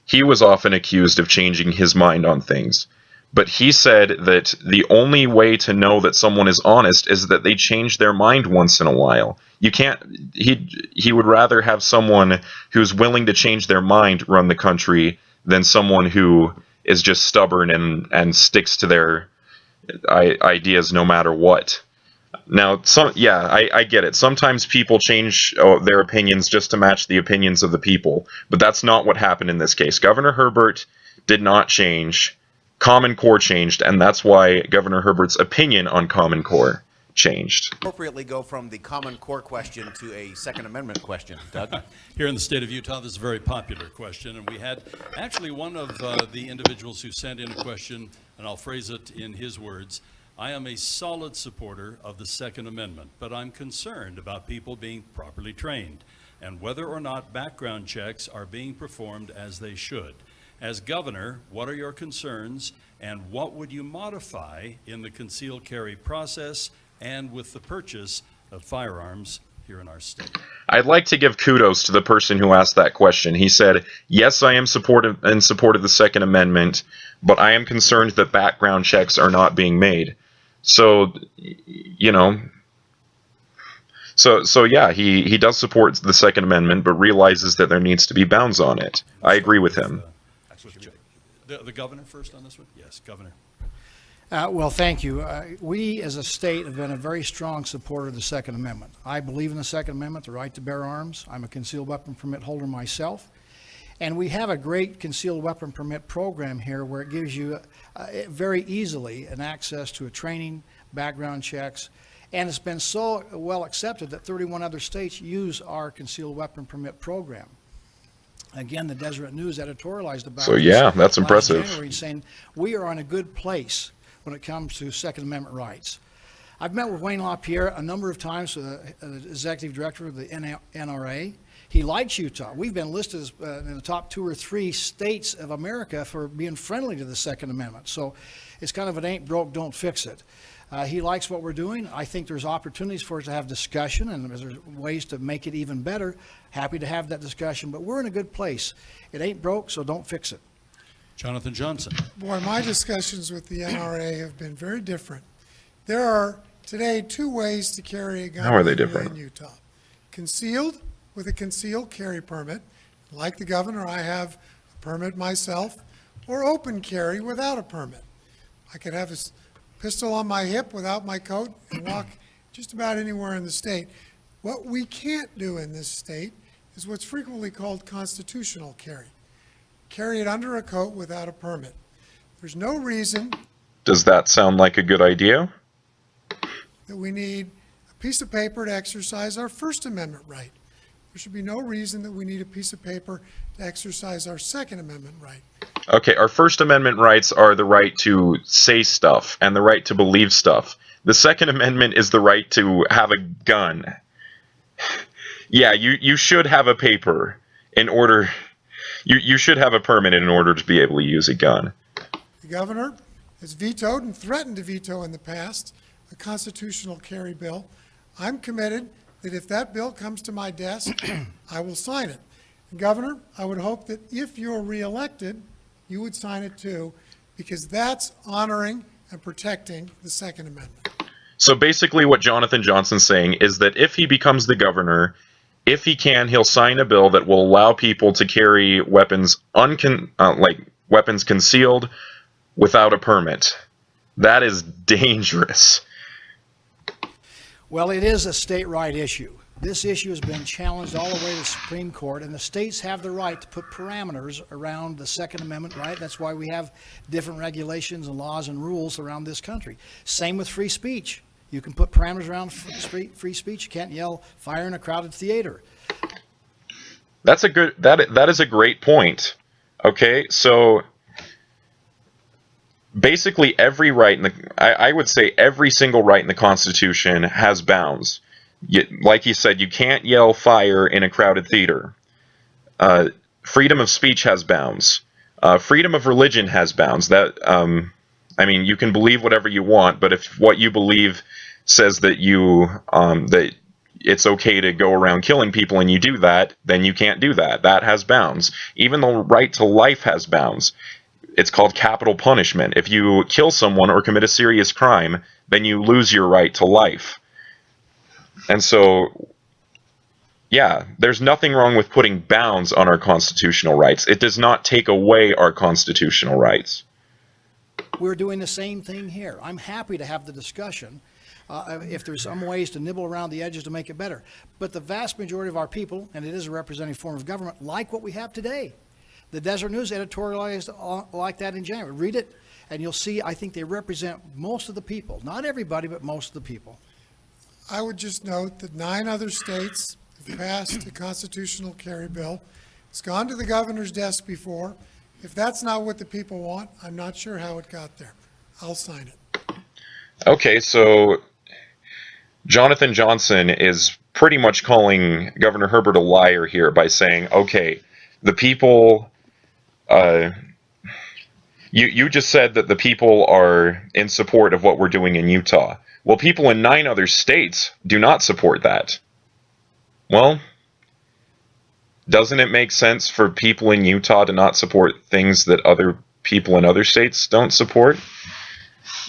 he was often accused of changing his mind on things. But he said that the only way to know that someone is honest is that they change their mind once in a while. You can't, he would rather have someone who's willing to change their mind run the country than someone who is just stubborn and sticks to their ideas no matter what. Now, I get it. Sometimes people change their opinions just to match the opinions of the people, but that's not what happened in this case. Governor Herbert did not change. Common Core changed, and that's why Governor Herbert's opinion on Common Core changed. Appropriately go from the Common Core question to a Second Amendment question. Doug? Here in the state of Utah, this is a very popular question, and we had actually one of the individuals who sent in a question, and I'll phrase it in his words. I am a solid supporter of the Second Amendment, but I'm concerned about people being properly trained and whether or not background checks are being performed as they should. As governor, what are your concerns, and what would you modify in the concealed carry process and with the purchase of firearms here in our state? I'd like to give kudos to the person who asked that question. He said, yes, I am in support of the Second Amendment, but I am concerned that background checks are not being made. So, you know, so yeah, he does support the Second Amendment, but realizes that there needs to be bounds on it. I agree with him. The governor first on this one? Yes, Governor. Well, thank you. We as a state have been a very strong supporter of the Second Amendment. I believe in the Second Amendment, the right to bear arms. I'm a concealed weapon permit holder myself. And we have a great concealed weapon permit program here where it gives you very easily an access to a training, background checks, and it's been so well accepted that 31 other states use our concealed weapon permit program. Again, the Deseret News editorialized about So yeah, that's last impressive. January, saying we are in a good place when it comes to Second Amendment rights. I've met with Wayne LaPierre a number of times, the executive director of the NRA. He likes Utah. We've been listed as, in the top 2 or 3 states of America for being friendly to the Second Amendment. So it's kind of an ain't broke, don't fix it. He likes what we're doing. I think there's opportunities for us to have discussion, and there's ways to make it even better. Happy to have that discussion, but we're in a good place. It ain't broke, so don't fix it. Jonathan Johnson. Boy, my discussions with the NRA have been very different. There are today 2 ways to carry a gun How are they legally different? in Utah. Concealed with a concealed carry permit. Like the governor, I have a permit myself, or open carry without a permit. I could have a pistol on my hip without my coat and walk just about anywhere in the state. What we can't do in this state is what's frequently called constitutional carry. Carry it under a coat without a permit. There's no reason Does that sound like a good idea? that we need a piece of paper to exercise our First Amendment right. There should be no reason that we need a piece of paper to exercise our Second Amendment right. Okay, our First Amendment rights are the right to say stuff and the right to believe stuff. The Second Amendment is the right to have a gun. Yeah, you should have a paper in order... You should have a permit in order to be able to use a gun. The governor has vetoed and threatened to veto in the past a constitutional carry bill. I'm committed that if that bill comes to my desk, I will sign it. And Governor, I would hope that if you're reelected, you would sign it too, because that's honoring and protecting the Second Amendment. So basically what Jonathan Johnson's saying is that if he becomes the governor, if he can, he'll sign a bill that will allow people to carry weapons weapons concealed without a permit. That is dangerous. Well, it is a state right issue. This issue has been challenged all the way to the Supreme Court, and the states have the right to put parameters around the Second Amendment right. That's why we have different regulations and laws and rules around this country. Same with free speech. You can put parameters around free speech. You can't yell fire in a crowded theater. That's a good, that is a great point. Okay, so basically every right in the, I would say every single right in the Constitution has bounds. Like you said, you can't yell fire in a crowded theater. Freedom of speech has bounds. Freedom of religion has bounds. That, I mean, you can believe whatever you want, but if what you believe says that that it's okay to go around killing people and you do that, then you can't do that. That has bounds. Even the right to life has bounds. It's called capital punishment. If you kill someone or commit a serious crime, then you lose your right to life. And so, yeah, there's nothing wrong with putting bounds on our constitutional rights. It does not take away our constitutional rights. We're doing the same thing here. I'm happy to have the discussion if there's some ways to nibble around the edges to make it better. But the vast majority of our people, and it is a representative form of government, like what we have today. The Desert News editorialized like that in January. Read it, and you'll see, I think they represent most of the people. Not everybody, but most of the people. I would just note that 9 other states have passed a constitutional carry bill. It's gone to the governor's desk before. If that's not what the people want, I'm not sure how it got there. I'll sign it. Okay, so Jonathan Johnson is pretty much calling Governor Herbert a liar here by saying, okay, the people, you just said that the people are in support of what we're doing in Utah. Well, people in 9 other states do not support that. Well, doesn't it make sense for people in Utah to not support things that other people in other states don't support?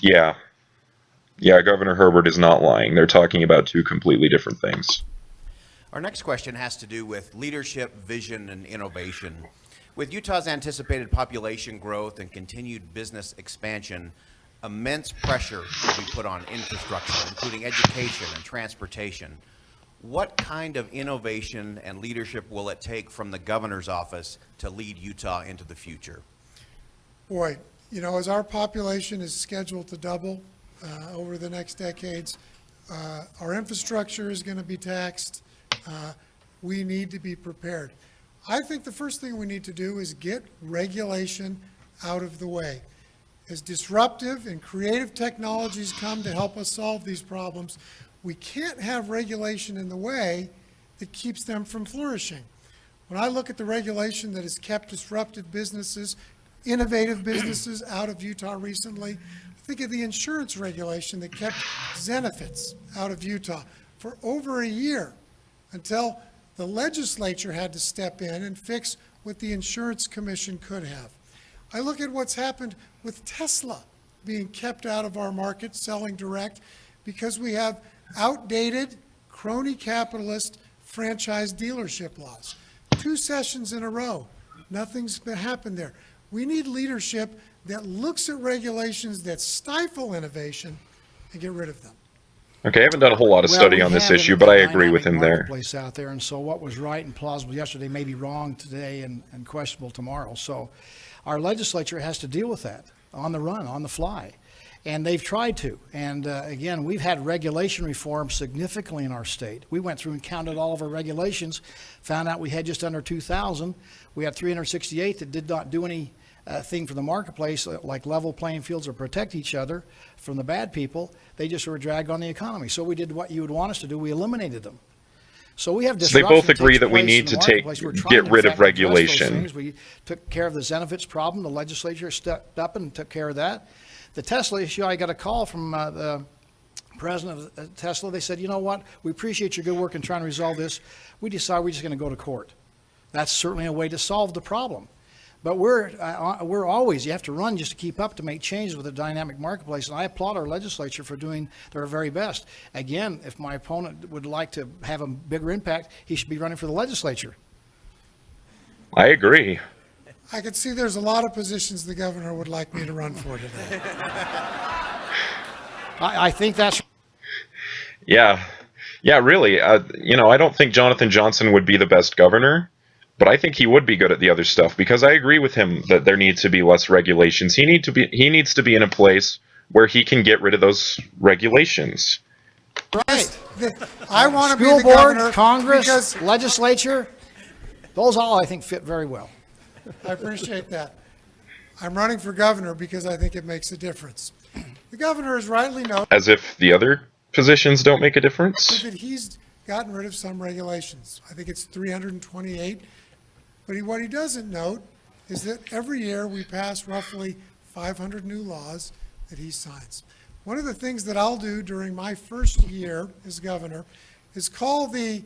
Yeah. Yeah, Governor Herbert is not lying. They're talking about 2 completely different things. Our next question has to do with leadership, vision, and innovation. With Utah's anticipated population growth and continued business expansion, immense pressure will be put on infrastructure, including education and transportation. What kind of innovation and leadership will it take from the governor's office to lead Utah into the future? Boy, you know, as our population is scheduled to double over the next decades, our infrastructure is going to be taxed. We need to be prepared. I think the first thing we need to do is get regulation out of the way. As disruptive and creative technologies come to help us solve these problems, we can't have regulation in the way that keeps them from flourishing. When I look at the regulation that has kept disruptive businesses, innovative businesses out of Utah recently, I think of the insurance regulation that kept Zenefits out of Utah for over a year until the legislature had to step in and fix what the Insurance Commission could have. I look at what's happened with Tesla being kept out of our market, selling direct, because we have outdated, crony capitalist franchise dealership laws. 2 sessions in a row, nothing's happened there. We need leadership that looks at regulations that stifle innovation and get rid of them. Okay, I haven't done a whole lot of study on this issue, but I agree with him there. Place out there, and so what was right and plausible yesterday may be wrong today and questionable tomorrow. So our legislature has to deal with that on the run, on the fly. And they've tried to. And again, we've had regulation reform significantly in our state. We went through and counted all of our regulations, found out we had just under 2,000. We had 368 that did not do any thing for the marketplace, like level playing fields or protect each other from the bad people. They just were a drag on the economy. So we did what you would want us to do. We eliminated them. So we have disruption. So they both agree that we need to get rid of regulation. We took care of the Zenefits problem. The legislature stepped up and took care of that. The Tesla issue, I got a call from the president of Tesla. They said, you know what, we appreciate your good work in trying to resolve this. We decided we're just going to go to court. That's certainly a way to solve the problem. But we're always, you have to run just to keep up to make changes with a dynamic marketplace. And I applaud our legislature for doing their very best. Again, if my opponent would like to have a bigger impact, he should be running for the legislature. I agree. I could see there's a lot of positions the governor would like me to run for today. I think that's... Yeah, really. You know, I don't think Jonathan Johnson would be the best governor, but I think he would be good at the other stuff, because I agree with him that there needs to be less regulations. He needs to be in a place where he can get rid of those regulations. Right. I want to be School the board, governor Congress, because legislature, those all I think fit very well. I appreciate that. I'm running for governor because I think it makes a difference. The governor is rightly noted As if the other positions don't make a difference. that he's gotten rid of some regulations. I think it's 328. But what he doesn't note is that every year we pass roughly 500 new laws that he signs. One of the things that I'll do during my first year as governor is call the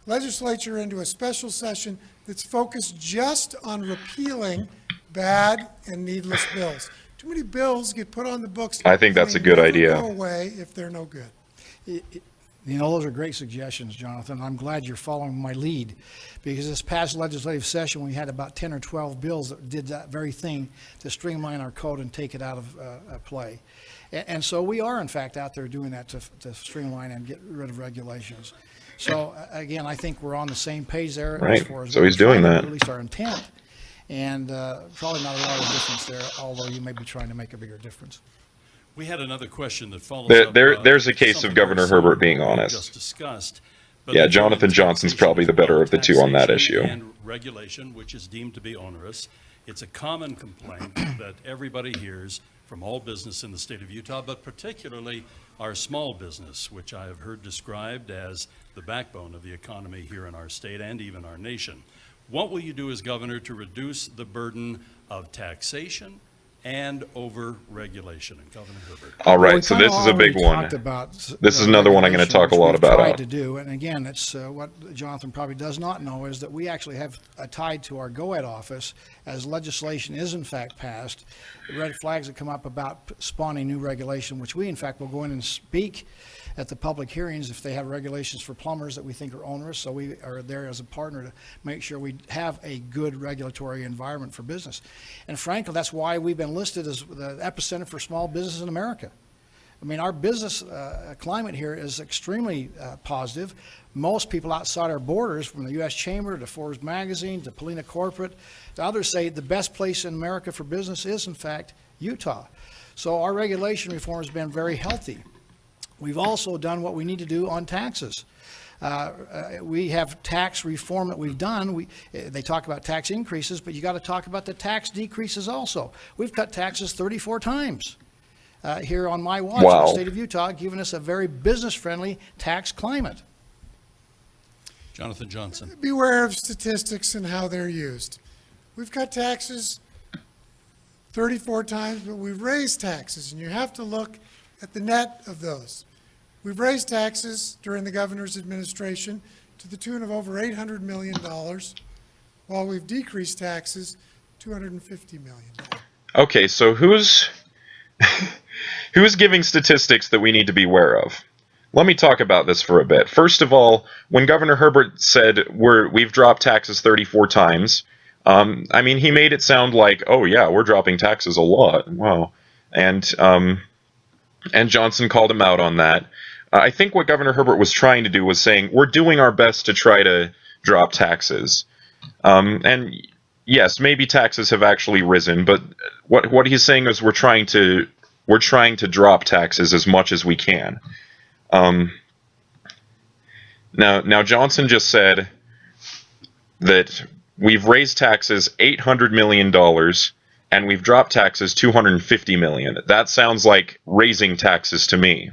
legislature into a special session that's focused just on repealing bad and needless bills. Too many bills get put on the books. I think that's and a good they never idea. go away if they're no good. You know, those are great suggestions, Jonathan. I'm glad you're following my lead, because this past legislative session, we had about 10 or 12 bills that did that very thing to streamline our code and take it out of play. And so we are, in fact, out there doing that to streamline and get rid of regulations. So again, I think we're on the same page there. Right. As far as So he's doing that. At least our intent. And probably not a lot of difference there, although you may be trying to make a bigger difference. We had another question that follows There's a case of Governor Herbert being honest. Just discussed. But Yeah, the Jonathan Johnson's probably the better of the two on that taxation issue. And regulation, which is deemed to be onerous. It's a common complaint that everybody hears from all business in the state of Utah, but particularly our small business, which I have heard described as the backbone of the economy here in our state and even our nation. What will you do as governor to reduce the burden of taxation and over regulation? And Governor Herbert. All Well, we right, so kinda this is a big already one. talked about This is the another one I'm going to regulation, talk a which lot we've about. tried to do, and again, it's what Jonathan probably does not know is that we actually have tied to our GOED office, as legislation is in fact passed, red flags that come up about spawning new regulation, which we in fact will go in and speak at the public hearings if they have regulations for plumbers that we think are onerous. So we are there as a partner to make sure we have a good regulatory environment for business. And frankly, that's why we've been listed as the epicenter for small business in America. I mean, our business climate here is extremely positive. Most people outside our borders, from the U.S. Chamber to Forbes Magazine to Polina Corporate to others, say the best place in America for business is, in fact, Utah. So our regulation reform has been very healthy. We've also done what we need to do on taxes. We have tax reform that we've done. They talk about tax increases, but you got to talk about the tax decreases also. We've cut taxes 34 times here on my watch in Wow. the state of Utah, giving us a very business-friendly tax climate. Jonathan Johnson. Beware of statistics and how they're used. We've cut taxes 34 times, but we've raised taxes, and you have to look at the net of those. We've raised taxes during the governor's administration to the tune of over $800 million, while we've decreased taxes $250 million. Okay, so who's giving statistics that we need to be aware of? Let me talk about this for a bit. First of all, when Governor Herbert said we've dropped taxes 34 times, I mean, he made it sound like, oh yeah, we're dropping taxes a lot. Wow. And Johnson called him out on that. I think what Governor Herbert was trying to do was saying, we're doing our best to try to drop taxes. And yes, maybe taxes have actually risen, but what he's saying is we're trying to drop taxes as much as we can. Now Johnson just said that we've raised taxes $800 million and we've dropped taxes $250 million. That sounds like raising taxes to me.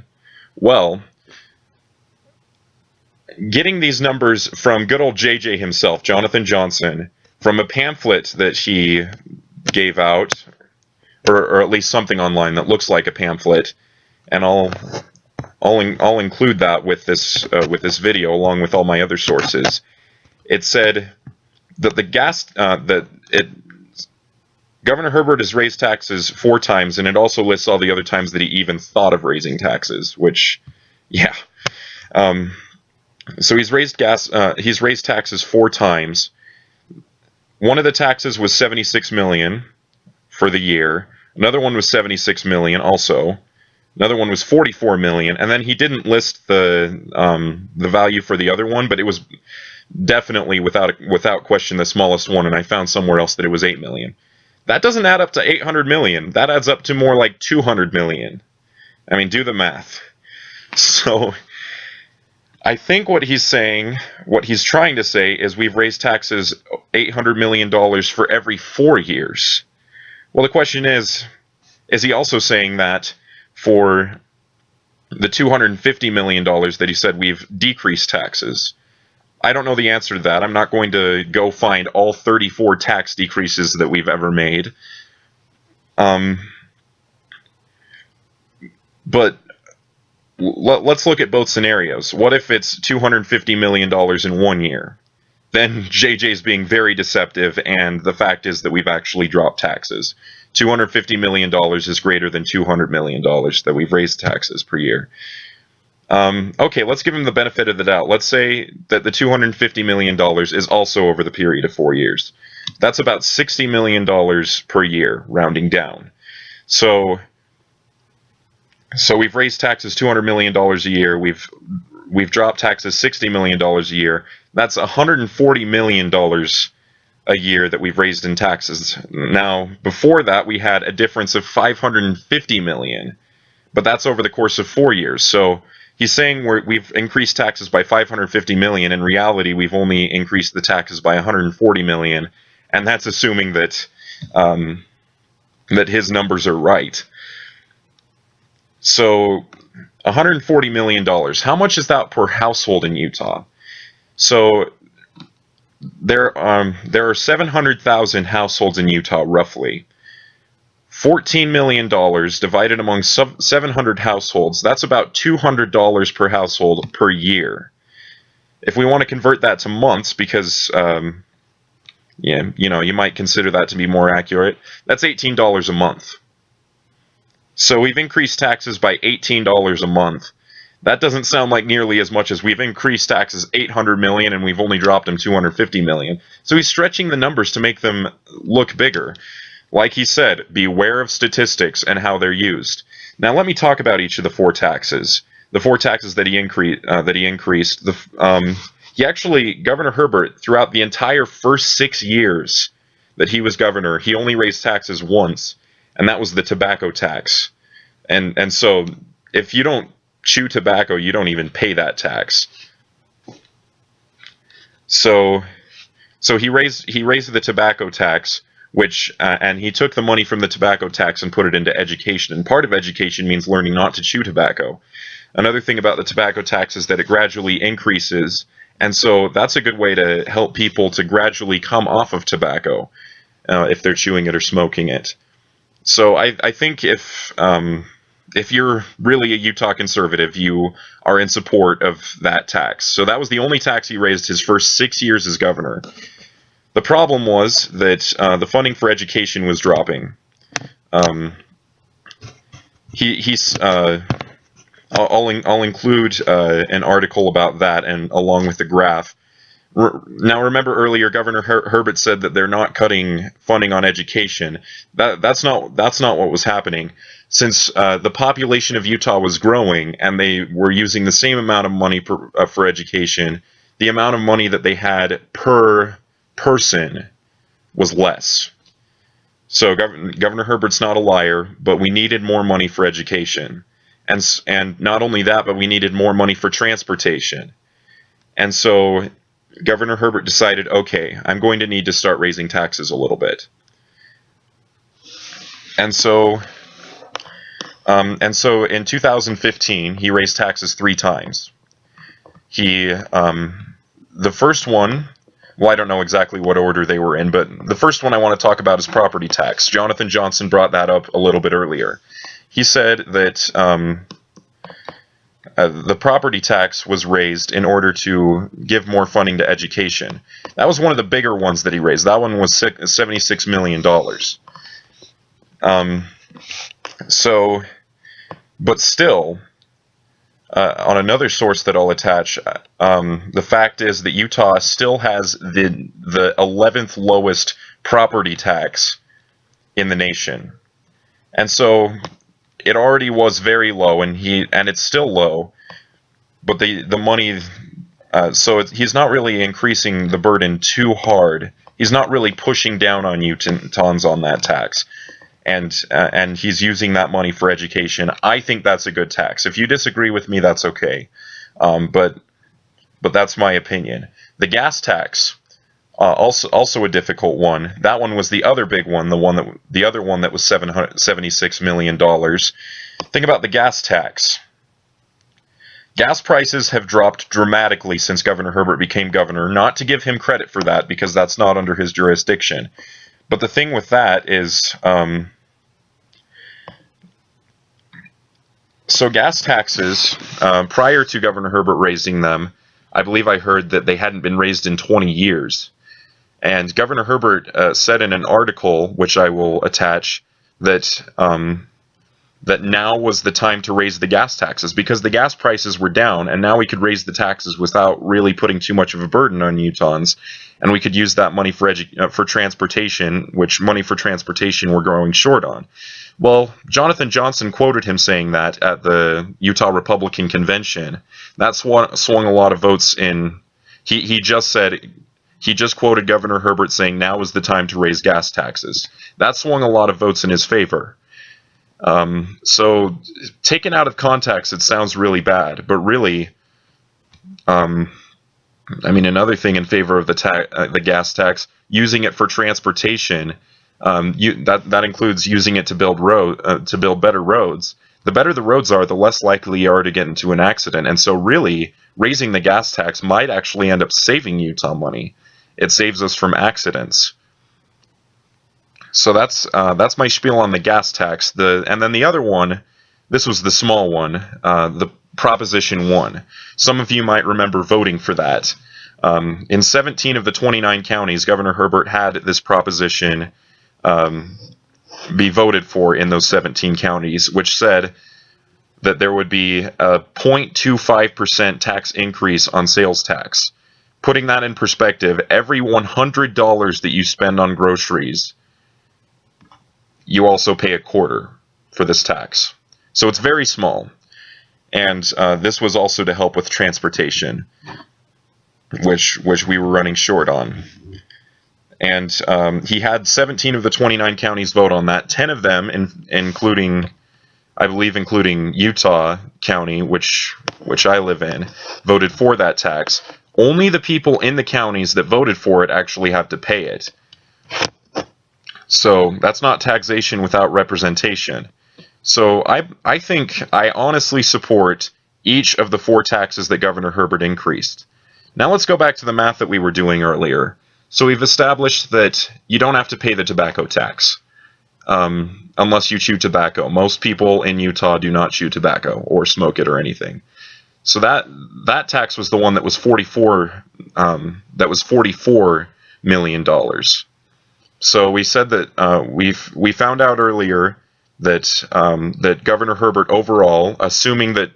Well, getting these numbers from good old JJ himself, Jonathan Johnson, from a pamphlet that he gave out, or at least something online that looks like a pamphlet, and I'll include that with this video along with all my other sources. It said that Governor Herbert has raised taxes 4 times, and it also lists all the other times that he even thought of raising taxes, which, yeah. So he's raised taxes 4 times. One of the taxes was $76 million for the year. Another one was $76 million also. Another one was $44 million, and then he didn't list the value for the other one, but it was definitely without question the smallest one, and I found somewhere else that it was $8 million. That doesn't add up to $800 million. That adds up to more like $200 million. I mean, do the math. So I think what he's saying, what he's trying to say, is we've raised taxes $800 million for every 4 years. Well, the question is he also saying that for the $250 million that he said we've decreased taxes? I don't know the answer to that. I'm not going to go find all 34 tax decreases that we've ever made. But let's look at both scenarios. What if it's $250 million in 1 year? Then JJ's being very deceptive, and the fact is that we've actually dropped taxes. $250 million is greater than $200 million that we've raised taxes per year. Okay, let's give him the benefit of the doubt. Let's say that the $250 million is also over the period of 4 years. That's about $60 million per year, rounding down. So we've raised taxes $200 million a year. We've dropped taxes $60 million a year. That's $140 million a year that we've raised in taxes. Now, before that, we had a difference of $550 million, but that's over the course of 4 years. So he's saying we've increased taxes by $550 million. In reality, we've only increased the taxes by $140 million, and that's assuming that that his numbers are right. So $140 million, how much is that per household in Utah? So there are 700,000 households in Utah, roughly. $14 million divided among 700 households, that's about $200 per household per year. If we want to convert that to months, because yeah, you might consider that to be more accurate, that's $18 a month. So we've increased taxes by $18 a month. That doesn't sound like nearly as much as we've increased taxes $800 million and we've only dropped them $250 million. So he's stretching the numbers to make them look bigger. Like he said, beware of statistics and how they're used. Now let me talk about each of the 4 taxes. The 4 taxes that he increased. He actually, Governor Herbert, throughout the entire first 6 years that he was governor, he only raised taxes once, and that was the tobacco tax. And so if you don't chew tobacco, you don't even pay that tax. So he raised the tobacco tax, which and he took the money from the tobacco tax and put it into education. And part of education means learning not to chew tobacco. Another thing about the tobacco tax is that it gradually increases, and so that's a good way to help people to gradually come off of tobacco if they're chewing it or smoking it. So I think if you're really a Utah conservative, you are in support of that tax. So that was the only tax he raised his first 6 years as governor. The problem was that the funding for education was dropping. I'll include an article about that, and along with the graph. Now, remember earlier, Governor Herbert said that they're not cutting funding on education. That's not what was happening. Since the population of Utah was growing and they were using the same amount of money for education, the amount of money that they had per person was less. So Governor Herbert's not a liar, but we needed more money for education. And not only that, but we needed more money for transportation. And so Governor Herbert decided, okay, I'm going to need to start raising taxes a little bit. And so in 2015, he raised taxes 3 times. The first one, well, I don't know exactly what order they were in, but the first one I want to talk about is property tax. Jonathan Johnson brought that up a little bit earlier. He said that the property tax was raised in order to give more funding to education. That was one of the bigger ones that he raised. That one was $76 million. But still, on another source that I'll attach, the fact is that Utah still has the 11th lowest property tax in the nation. And so it already was very low, and it's still low, but the money, so he's not really increasing the burden too hard. He's not really pushing down on Utahns on that tax. And he's using that money for education. I think that's a good tax. If you disagree with me, that's okay. But but that's my opinion. The gas tax, also a difficult one. That one was the other big one, the other one that was $776 million. Think about the gas tax. Gas prices have dropped dramatically since Governor Herbert became governor. Not to give him credit for that, because that's not under his jurisdiction. But the thing with that is, so gas taxes, prior to Governor Herbert raising them, I believe I heard that they hadn't been raised in 20 years. And Governor Herbert said in an article, which I will attach, that that now was the time to raise the gas taxes because the gas prices were down, and now we could raise the taxes without really putting too much of a burden on Utahns, and we could use that money for transportation, which money for transportation we're growing short on. Well, Jonathan Johnson quoted him saying that at the Utah Republican Convention. That swung a lot of votes in. He just quoted Governor Herbert saying now is the time to raise gas taxes. That swung a lot of votes in his favor. So taken out of context, it sounds really bad, but really, I mean, another thing in favor of the gas tax, using it for transportation, that includes using it to build better roads. The better the roads are, the less likely you are to get into an accident. And so really, raising the gas tax might actually end up saving Utah money. It saves us from accidents. So that's my spiel on the gas tax. And then the other one, this was the small one, the Proposition 1. Some of you might remember voting for that. In 17 of the 29 counties, Governor Herbert had this proposition be voted for in those 17 counties, which said that there would be a 0.25% tax increase on sales tax. Putting that in perspective, every $100 that you spend on groceries, you also pay a quarter for this tax. So it's very small. And this was also to help with transportation, which we were running short on. And he had 17 of the 29 counties vote on that. 10 of them, including Utah County, which I live in, voted for that tax. Only the people in the counties that voted for it actually have to pay it. So that's not taxation without representation. So I think I honestly support each of the 4 taxes that Governor Herbert increased. Now let's go back to the math that we were doing earlier. So we've established that you don't have to pay the tobacco tax unless you chew tobacco. Most people in Utah do not chew tobacco or smoke it or anything. So that tax was the one that was $44 million. So we said that we found out earlier that that Governor Herbert overall, assuming that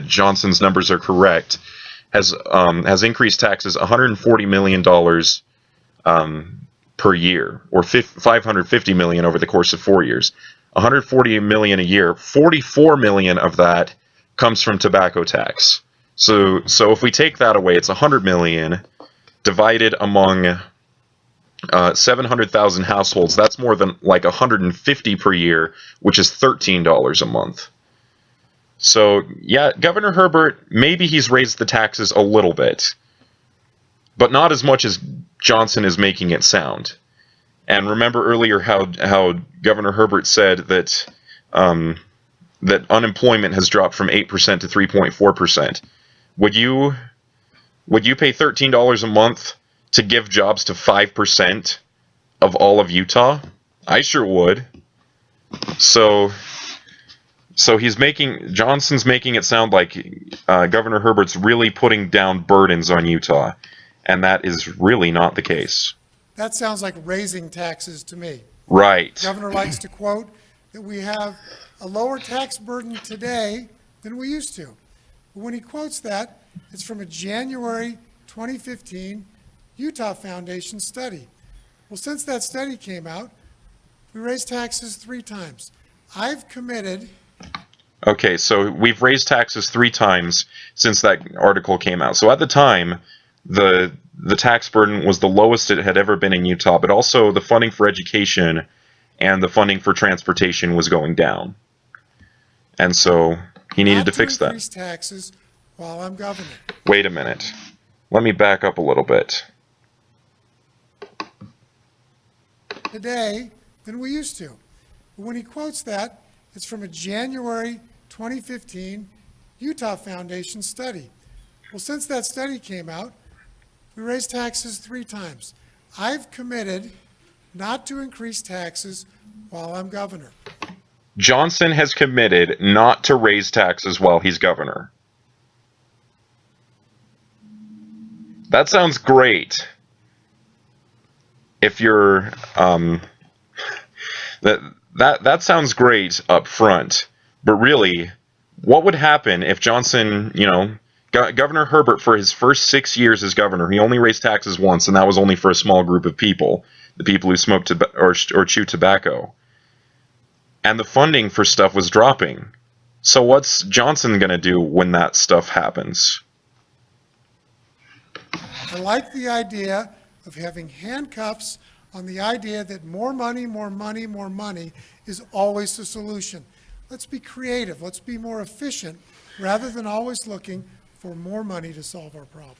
Johnson's numbers are correct, has increased taxes $140 million per year, or $550 million over the course of 4 years. $140 million a year. $44 million of that comes from tobacco tax. So if we take that away, it's $100 million divided among 700,000 households. That's more than like $150 per year, which is $13 a month. So yeah, Governor Herbert, maybe he's raised the taxes a little bit, but not as much as Johnson is making it sound. And remember earlier how Governor Herbert said that that unemployment has dropped from 8% to 3.4%. Would you pay $13 a month to give jobs to 5% of all of Utah? I sure would. So Johnson's making it sound like Governor Herbert's really putting down burdens on Utah, and that is really not the case. That sounds like raising taxes to me. Right. The governor likes to quote that we have a lower tax burden today than we used to. But when he quotes that, it's from a January 2015 Utah Foundation study. Well, since that study came out, we raised taxes 3 times. I've committed. Okay, so we've raised taxes 3 times since that article came out. So at the time, the tax burden was the lowest it had ever been in Utah, but also the funding for education and the funding for transportation was going down. And so he needed to fix that. Increase taxes while I'm governor. Wait a minute. let me back up a little bit. Today than we used to. But when he quotes that, it's from a January 2015 Utah Foundation study. Well, since that study came out, we raised taxes 3 times. I've committed not to increase taxes while I'm governor. Johnson has committed not to raise taxes while he's governor. That sounds great. If you're that sounds great up front, but really, what would happen if Johnson, Governor Herbert, for his first 6 years as governor, he only raised taxes once, and that was only for a small group of people, the people who smoke or chew tobacco, and the funding for stuff was dropping. So what's Johnson going to do when that stuff happens? I like the idea of having handcuffs on the idea that more money, more money, more money is always the solution. Let's be creative. Let's be more efficient rather than always looking for more money to solve our problems.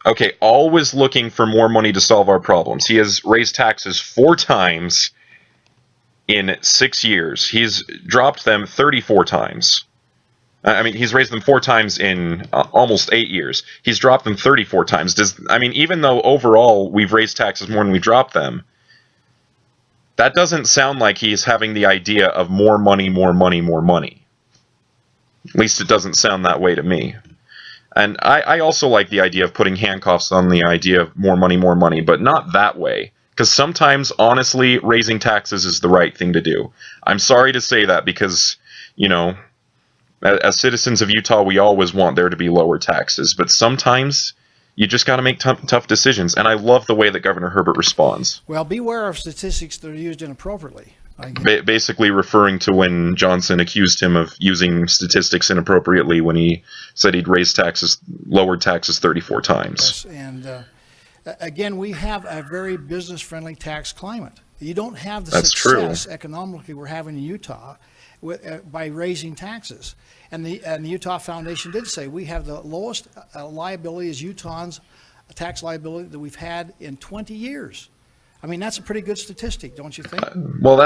Okay, always looking for more money to solve our problems. He has raised taxes 4 times in 6 years. He's dropped them 34 times. I mean, he's raised them 4 times in almost 8 years. He's dropped them 34 times. Even though overall we've raised taxes more than we dropped them, that doesn't sound like he's having the idea of more money, more money, more money. At least it doesn't sound that way to me. And I also like the idea of putting handcuffs on the idea of more money, but not that way. Because sometimes, honestly, raising taxes is the right thing to do. I'm sorry to say that because, as citizens of Utah, we always want there to be lower taxes. But sometimes you just got to make tough decisions. And I love the way that Governor Herbert responds. Well, beware of statistics that are used inappropriately. Basically referring to when Johnson accused him of using statistics inappropriately when he said he'd lowered taxes 34 times. Yes, and again, we have a very business-friendly tax climate. You don't have the success economically we're having in Utah by raising taxes. And the Utah Foundation did say we have the lowest liability as Utahns, tax liability that we've had in 20 years. I mean, that's a pretty good statistic, don't you think? Well,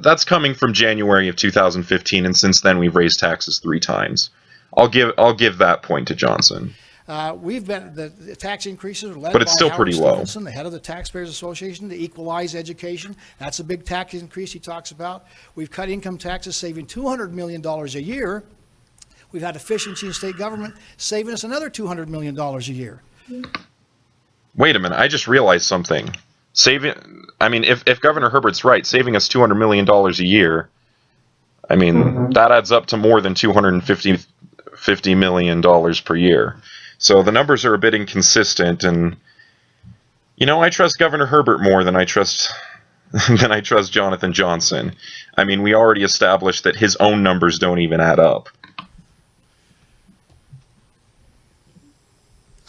that's coming from January of 2015, and since then we've raised taxes 3 times. I'll give that point to Johnson. We've been the tax increases are led but it's by still Howard pretty low. Stevenson, the head of the Taxpayers Association, to equalize education. That's a big tax increase he talks about. We've cut income taxes, saving $200 million a year. We've had efficiency in state government, saving us another $200 million a year. Wait a minute, I just realized something. If Governor Herbert's right, saving us $200 million a year, that adds up to more than $250 million per year. So the numbers are a bit inconsistent, and I trust Governor Herbert more than I trust Jonathan Johnson. We already established that his own numbers don't even add up.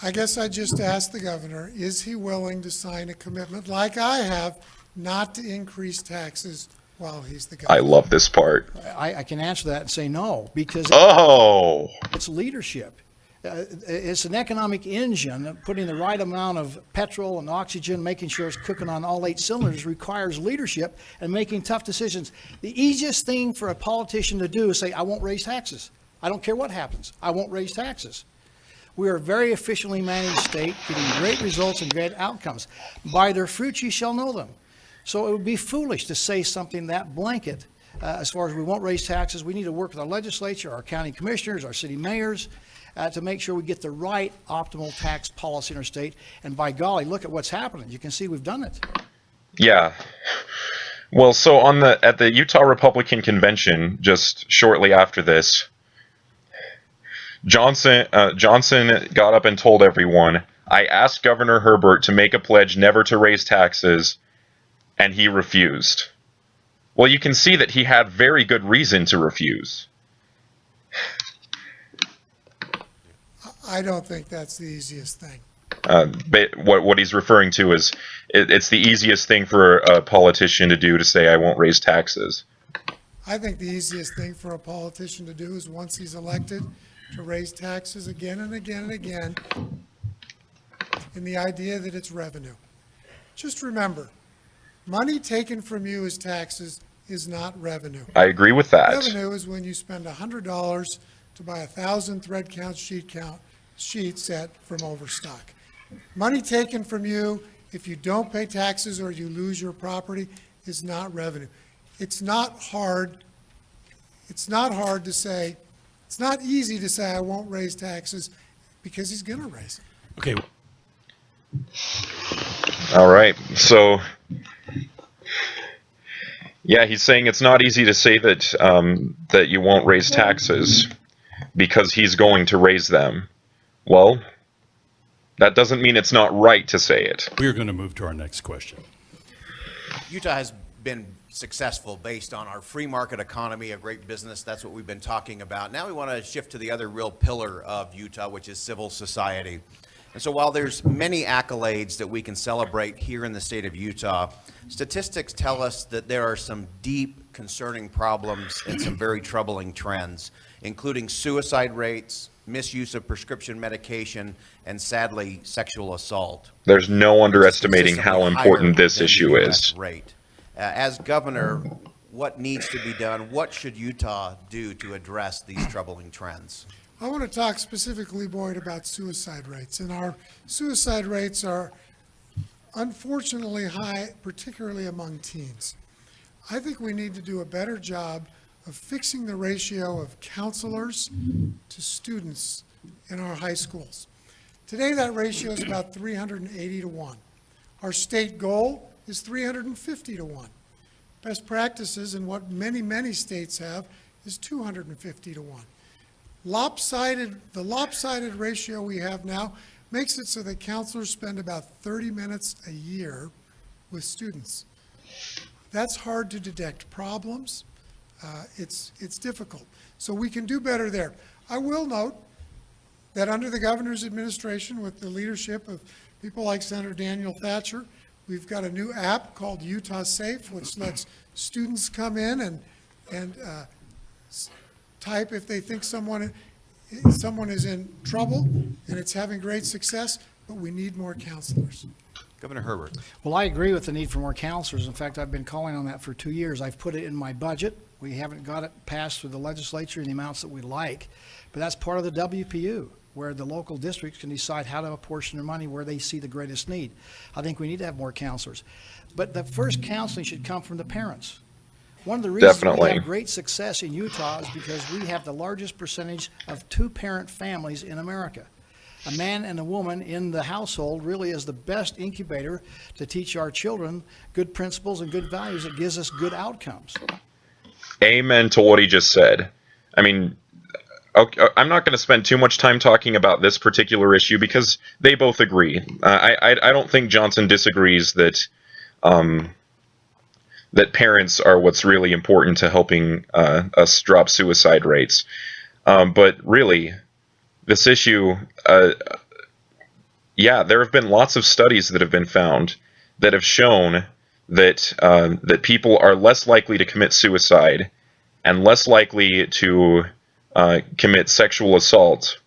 I guess I just asked the governor, is he willing to sign a commitment like I have not to increase taxes while he's the governor? I love this part. I can answer that and say no, because it's leadership. It's an economic engine. Putting the right amount of petrol and oxygen, making sure it's cooking on all 8 cylinders, requires leadership and making tough decisions. The easiest thing for a politician to do is say, I won't raise taxes. I don't care what happens. I won't raise taxes. We are a very efficiently managed state, getting great results and great outcomes. By their fruits ye shall know them. So it would be foolish to say something that blanket as far as we won't raise taxes. We need to work with our legislature, our county commissioners, our city mayors, to make sure we get the right optimal tax policy in our state. And by golly, look at what's happening. You can see we've done it. Yeah. Well, so at the Utah Republican Convention, just shortly after this, Johnson got up and told everyone, I asked Governor Herbert to make a pledge never to raise taxes, and he refused. Well, you can see that he had very good reason to refuse. I don't think that's the easiest thing. What he's referring to is it's the easiest thing for a politician to do to say, I won't raise taxes. I think the easiest thing for a politician to do is once he's elected to raise taxes again and again and again in the idea that it's revenue. Just remember, money taken from you as taxes is not revenue. I agree with that. Revenue is when you spend $100 to buy 1,000 thread count sheet set from Overstock. Money taken from you if you don't pay taxes or you lose your property is not revenue. It's not hard to say, it's not easy to say I won't raise taxes because he's going to raise them. Okay. All right. So, yeah, he's saying it's not easy to say that that you won't raise taxes because he's going to raise them. Well, that doesn't mean it's not right to say it. We're going to move to our next question. Utah has been successful based on our free market economy, a great business. That's what we've been talking about. Now we want to shift to the other real pillar of Utah, which is civil society. And so while there's many accolades that we can celebrate here in the state of Utah, statistics tell us that there are some deep concerning problems and some very troubling trends, including suicide rates, misuse of prescription medication, and sadly, sexual assault. There's no underestimating how important this issue is. Rate. As governor, what needs to be done? What should Utah do to address these troubling trends? I want to talk specifically, Boyd, about suicide rates. And our suicide rates are unfortunately high, particularly among teens. I think we need to do a better job of fixing the ratio of counselors to students in our high schools. Today, that ratio is about 380 to 1. Our state goal is 350 to 1. Best practices, and what many, many states have, is 250 to 1. The lopsided ratio we have now makes it so that counselors spend about 30 minutes a year with students. That's hard to detect problems. It's difficult. So we can do better there. I will note that under the governor's administration, with the leadership of people like Senator Daniel Thatcher, we've got a new app called Utah Safe, which lets students come in and type if they think someone is in trouble, and it's having great success, but we need more counselors. Governor Herbert. Well, I agree with the need for more counselors. In fact, I've been calling on that for 2 years. I've put it in my budget. We haven't got it passed through the legislature in the amounts that we like, but that's part of the WPU, where the local districts can decide how to apportion their money where they see the greatest need. I think we need to have more counselors. But the first counseling should come from the parents. One of the reasons we have great success in Utah is because we have the largest percentage of two-parent families in America. A man and a woman in the household really is the best incubator to teach our children good principles and good values that gives us good outcomes. Amen to what he just said. I mean, okay, I'm not going to spend too much time talking about this particular issue because they both agree. I don't think Johnson disagrees that that parents are what's really important to helping us drop suicide rates. But really, this issue, yeah, there have been lots of studies that have been found that have shown that that people are less likely to commit suicide and less likely to commit sexual assault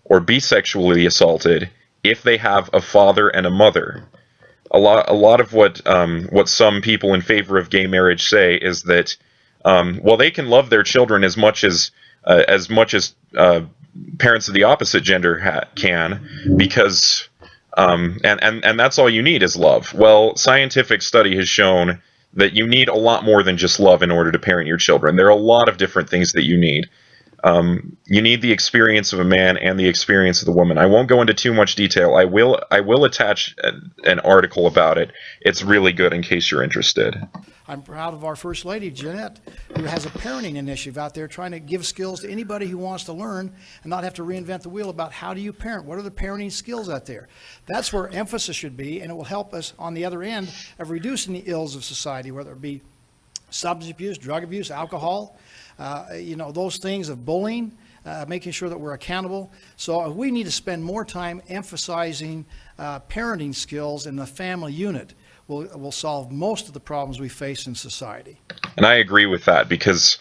or be sexually assaulted if they have a father and a mother. A lot of what some people in favor of gay marriage say is that well, they can love their children as much as parents of the opposite gender can, because and that's all you need is love. Well, scientific study has shown that you need a lot more than just love in order to parent your children. There are a lot of different things that you need. You need the experience of a man and the experience of the woman. I won't go into too much detail. I will attach an article about it. It's really good in case you're interested. I'm proud of our First Lady, Jeanette, who has a parenting initiative out there trying to give skills to anybody who wants to learn and not have to reinvent the wheel about how do you parent, what are the parenting skills out there. That's where emphasis should be, and it will help us on the other end of reducing the ills of society, whether it be substance abuse, drug abuse, alcohol, those things of bullying, making sure that we're accountable. So we need to spend more time emphasizing parenting skills in the family unit. Will solve most of the problems we face in society. And I agree with that because,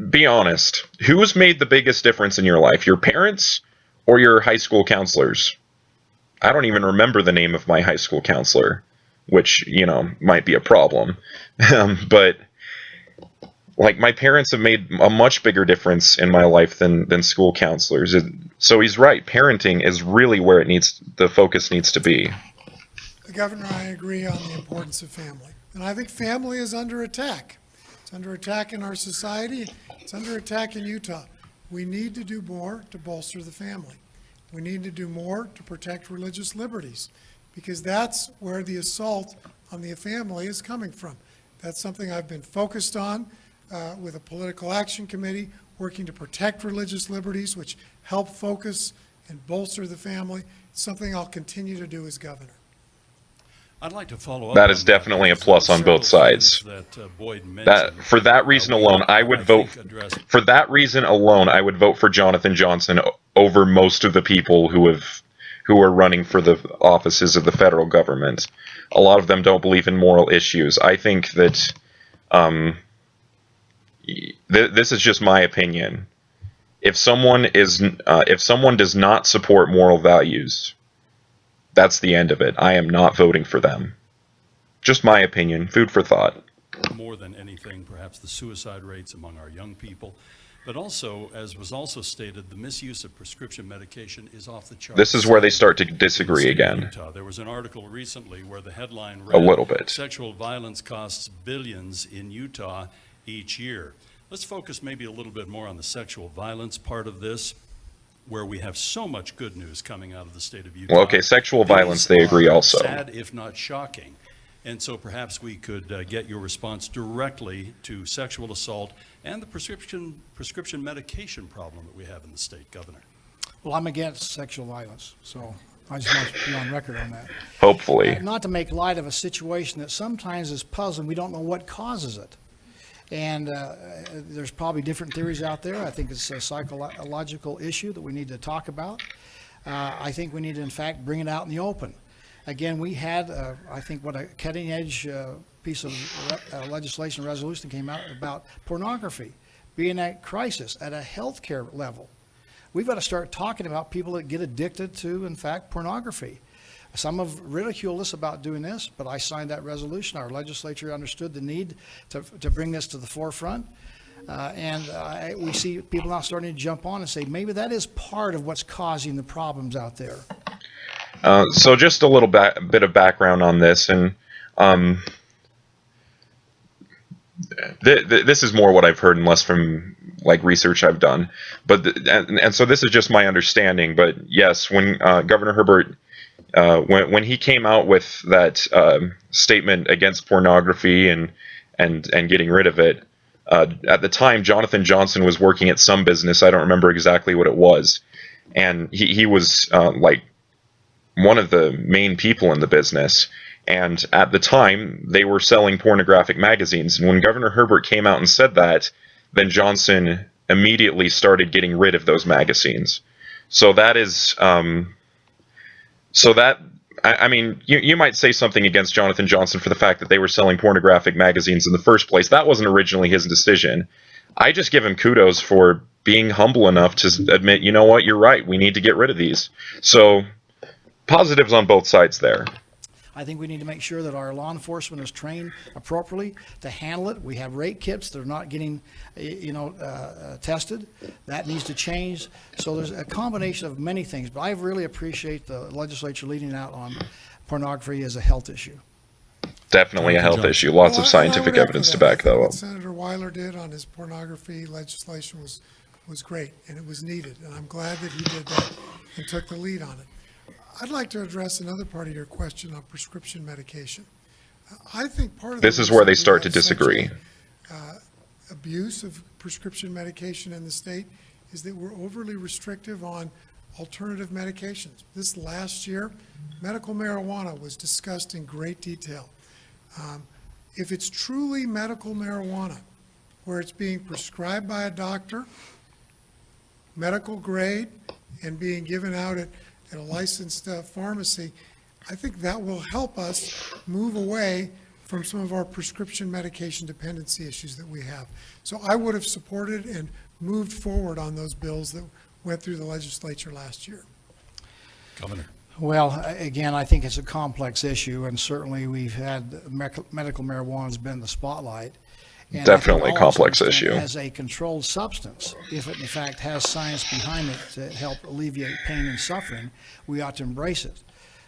be honest, who has made the biggest difference in your life, your parents or your high school counselors? I don't even remember the name of my high school counselor, which, you know, might be a problem. But like, my parents have made a much bigger difference in my life than school counselors. So he's right. Parenting is really where the focus needs to be. The governor and I agree on the importance of family. And I think family is under attack. It's under attack in our society. It's under attack in Utah. We need to do more to bolster the family. We need to do more to protect religious liberties, because that's where the assault on the family is coming from. That's something I've been focused on with a political action committee, working to protect religious liberties, which help focus and bolster the family. It's something I'll continue to do as governor. I'd like to follow up. That is definitely a plus on both sides. For that reason alone, I would vote. For that reason alone, I would vote for Jonathan Johnson over most of the people who are running for the offices of the federal government. A lot of them don't believe in moral issues. I think that this is just my opinion. If someone does not support moral values, that's the end of it. I am not voting for them. Just my opinion. Food for thought. More than anything, perhaps the suicide rates among our young people, but also, as was also stated, the misuse of prescription medication is off the charts. This is where they start to disagree again. There was an article recently where the headline read, a little bit. Sexual violence costs billions in Utah each year. Let's focus maybe a little bit more on the sexual violence part of this, where we have so much good news coming out of the state of Utah. Well, okay, sexual violence, they agree also. Sad, if not shocking. And so perhaps we could get your response directly to sexual assault and the prescription medication problem that we have in the state, Governor. Well, I'm against sexual violence, so I just want to be on record on that. Hopefully. Not to make light of a situation that sometimes is puzzling. We don't know what causes it. And there's probably different theories out there. I think it's a psychological issue that we need to talk about. I think we need to, in fact, bring it out in the open. Again, we had, I think, what a cutting-edge piece of legislation resolution came out about pornography being a crisis at a healthcare level. We've got to start talking about people that get addicted to, in fact, pornography. Some have ridiculed us about doing this, but I signed that resolution. Our legislature understood the need to bring this to the forefront. We see people now starting to jump on and say, maybe that is part of what's causing the problems out there. So just a little bit of background on this, and this is more what I've heard and less from like research I've done. But and so this is just my understanding. But yes, when Governor Herbert, when he came out with that statement against pornography and getting rid of it, at the time Jonathan Johnson was working at some business. I don't remember exactly what it was, and he was like one of the main people in the business. And at the time, they were selling pornographic magazines. And when Governor Herbert came out and said that, then Johnson immediately started getting rid of those magazines. So that is, I mean, you might say something against Jonathan Johnson for the fact that they were selling pornographic magazines in the first place. That wasn't originally his decision. I just give him kudos for being humble enough to admit, you know what, you're right, we need to get rid of these. So positives on both sides there. I think we need to make sure that our law enforcement is trained appropriately to handle it. We have rape kits that are not getting, tested. That needs to change. So there's a combination of many things, but I really appreciate the legislature leading out on pornography as a health issue. Definitely a health issue. Lots of scientific evidence to back that up. What Senator Weiler did on his pornography legislation was great, and it was needed. And I'm glad that he did that and took the lead on it. I'd like to address another part of your question on prescription medication. I think part of this is where they start to disagree. Abuse of prescription medication in the state is that we're overly restrictive on alternative medications. This last year, medical marijuana was discussed in great detail. If it's truly medical marijuana, where it's being prescribed by a doctor, medical grade, and being given out at a licensed pharmacy, I think that will help us move away from some of our prescription medication dependency issues that we have. So I would have supported and moved forward on those bills that went through the legislature last year. Governor. Well, again, I think it's a complex issue, and certainly we've had medical marijuana has been in the spotlight. And Definitely I think all of us complex understand issue. as a controlled substance, if it in fact has science behind it to help alleviate pain and suffering, we ought to embrace it.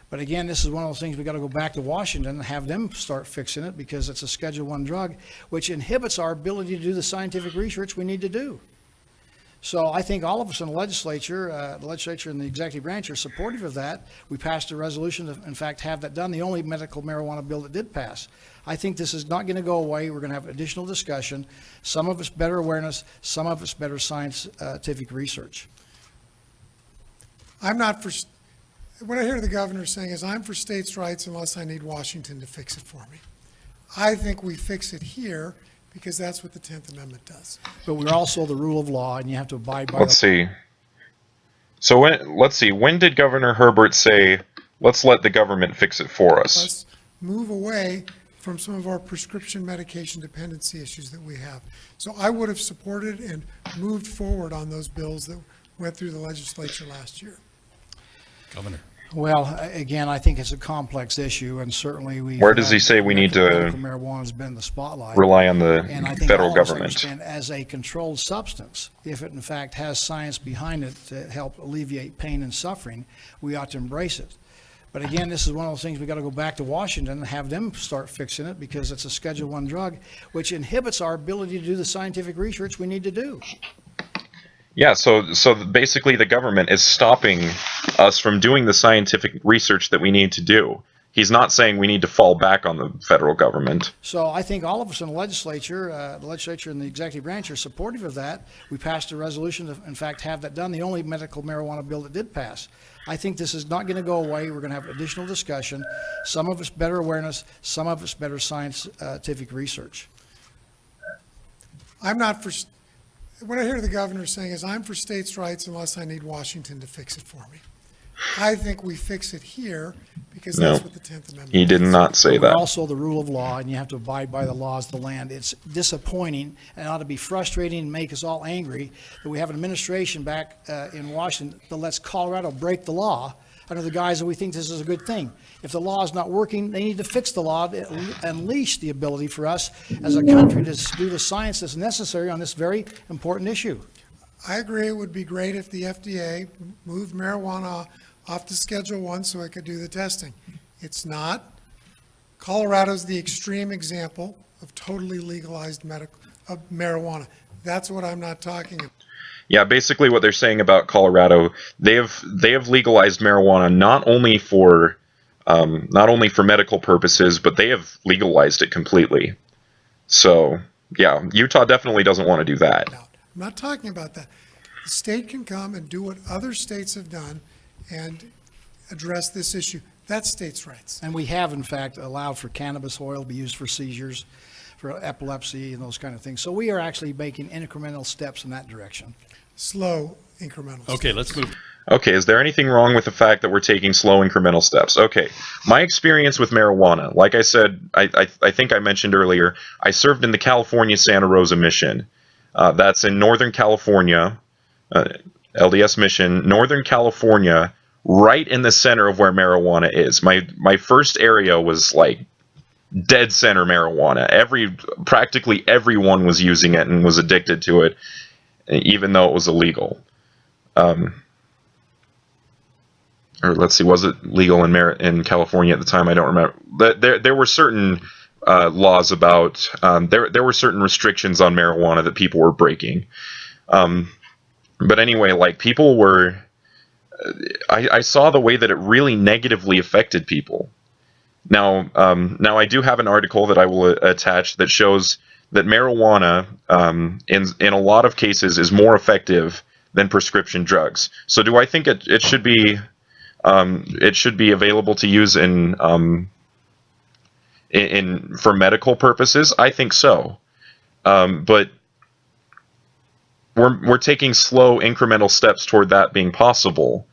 But again, this is one of those things we got to go back to Washington and have them start fixing it, because it's a Schedule I drug, which inhibits our ability to do the scientific research we need to do. So I think all of us in the legislature and the executive branch are supportive of that. We passed a resolution to, in fact, have that done, the only medical marijuana bill that did pass. I think this is not going to go away. We're going to have additional discussion. Some of it's better awareness, some of it's better scientific research. I'm not for, what I hear the governor saying is, I'm for states' rights unless I need Washington to fix it for me. I think we fix it here because that's what the 10th Amendment does. But we're also the rule of law, and you have to abide by Let's see. So when did Governor Herbert say, let's let the government fix it for us? Let's move away from some of our prescription medication dependency issues that we have. So I would have supported and moved forward on those bills that went through the legislature last year. Governor. Well, again, I think it's a complex issue, and certainly we. Where does he say we need to marijuana has been in the spotlight, rely on the and I think federal all of us government? understand as a controlled substance, if it in fact has science behind it to help alleviate pain and suffering, we ought to embrace it. But again, this is one of those things we got to go back to Washington and have them start fixing it, because it's a Schedule I drug, which inhibits our ability to do the scientific research we need to do. Yeah, so basically the government is stopping us from doing the scientific research that we need to do. He's not saying we need to fall back on the federal government. So I think all of us in the legislature and the executive branch are supportive of that. We passed a resolution to, in fact, have that done, the only medical marijuana bill that did pass. I think this is not going to go away. We're going to have additional discussion. Some of it's better awareness, some of it's better scientific research. I'm not for, what I hear the governor saying is, I'm for states' rights unless I need Washington to fix it for me. I think we fix it here because that's what the 10th Amendment He did does. not say We're that. also the rule of law, and you have to abide by the laws of the land. It's disappointing and ought to be frustrating and make us all angry that we have an administration back in Washington that lets Colorado break the law under the guise that we think this is a good thing. If the law is not working, they need to fix the law to unleash the ability for us as a country to do the science that's necessary on this very important issue. I agree it would be great if the FDA moved marijuana off to Schedule I so it could do the testing. It's not. Colorado's the extreme example of totally legalized marijuana. That's what I'm not talking about. Yeah, basically what they're saying about Colorado, they have legalized marijuana not only for medical purposes, but they have legalized it completely. So yeah, Utah definitely doesn't want to do that. I'm not talking about that. The state can come and do what other states have done and address this issue. That's states' rights. And we have, in fact, allowed for cannabis oil to be used for seizures, for epilepsy and those kind of things. So we are actually making incremental steps in that direction. Slow, incremental. Okay, let's move. Okay, is there anything wrong with the fact that we're taking slow incremental steps? Okay, my experience with marijuana, like I said, I think I mentioned earlier, I served in the California Santa Rosa Mission. That's in Northern California, LDS Mission, Northern California, right in the center of where marijuana is. My first area was like dead center marijuana. Practically everyone was using it and was addicted to it, even though it was illegal. Or let's see, was it legal in California at the time? I don't remember. There were certain laws about, there were certain restrictions on marijuana that people were breaking. But anyway, like people were, I saw the way that it really negatively affected people. Now I do have an article that I will attach that shows that marijuana, in a lot of cases, is more effective than prescription drugs. So do I think it should be available to use in for medical purposes? I think so, but we're taking slow incremental steps toward that being possible.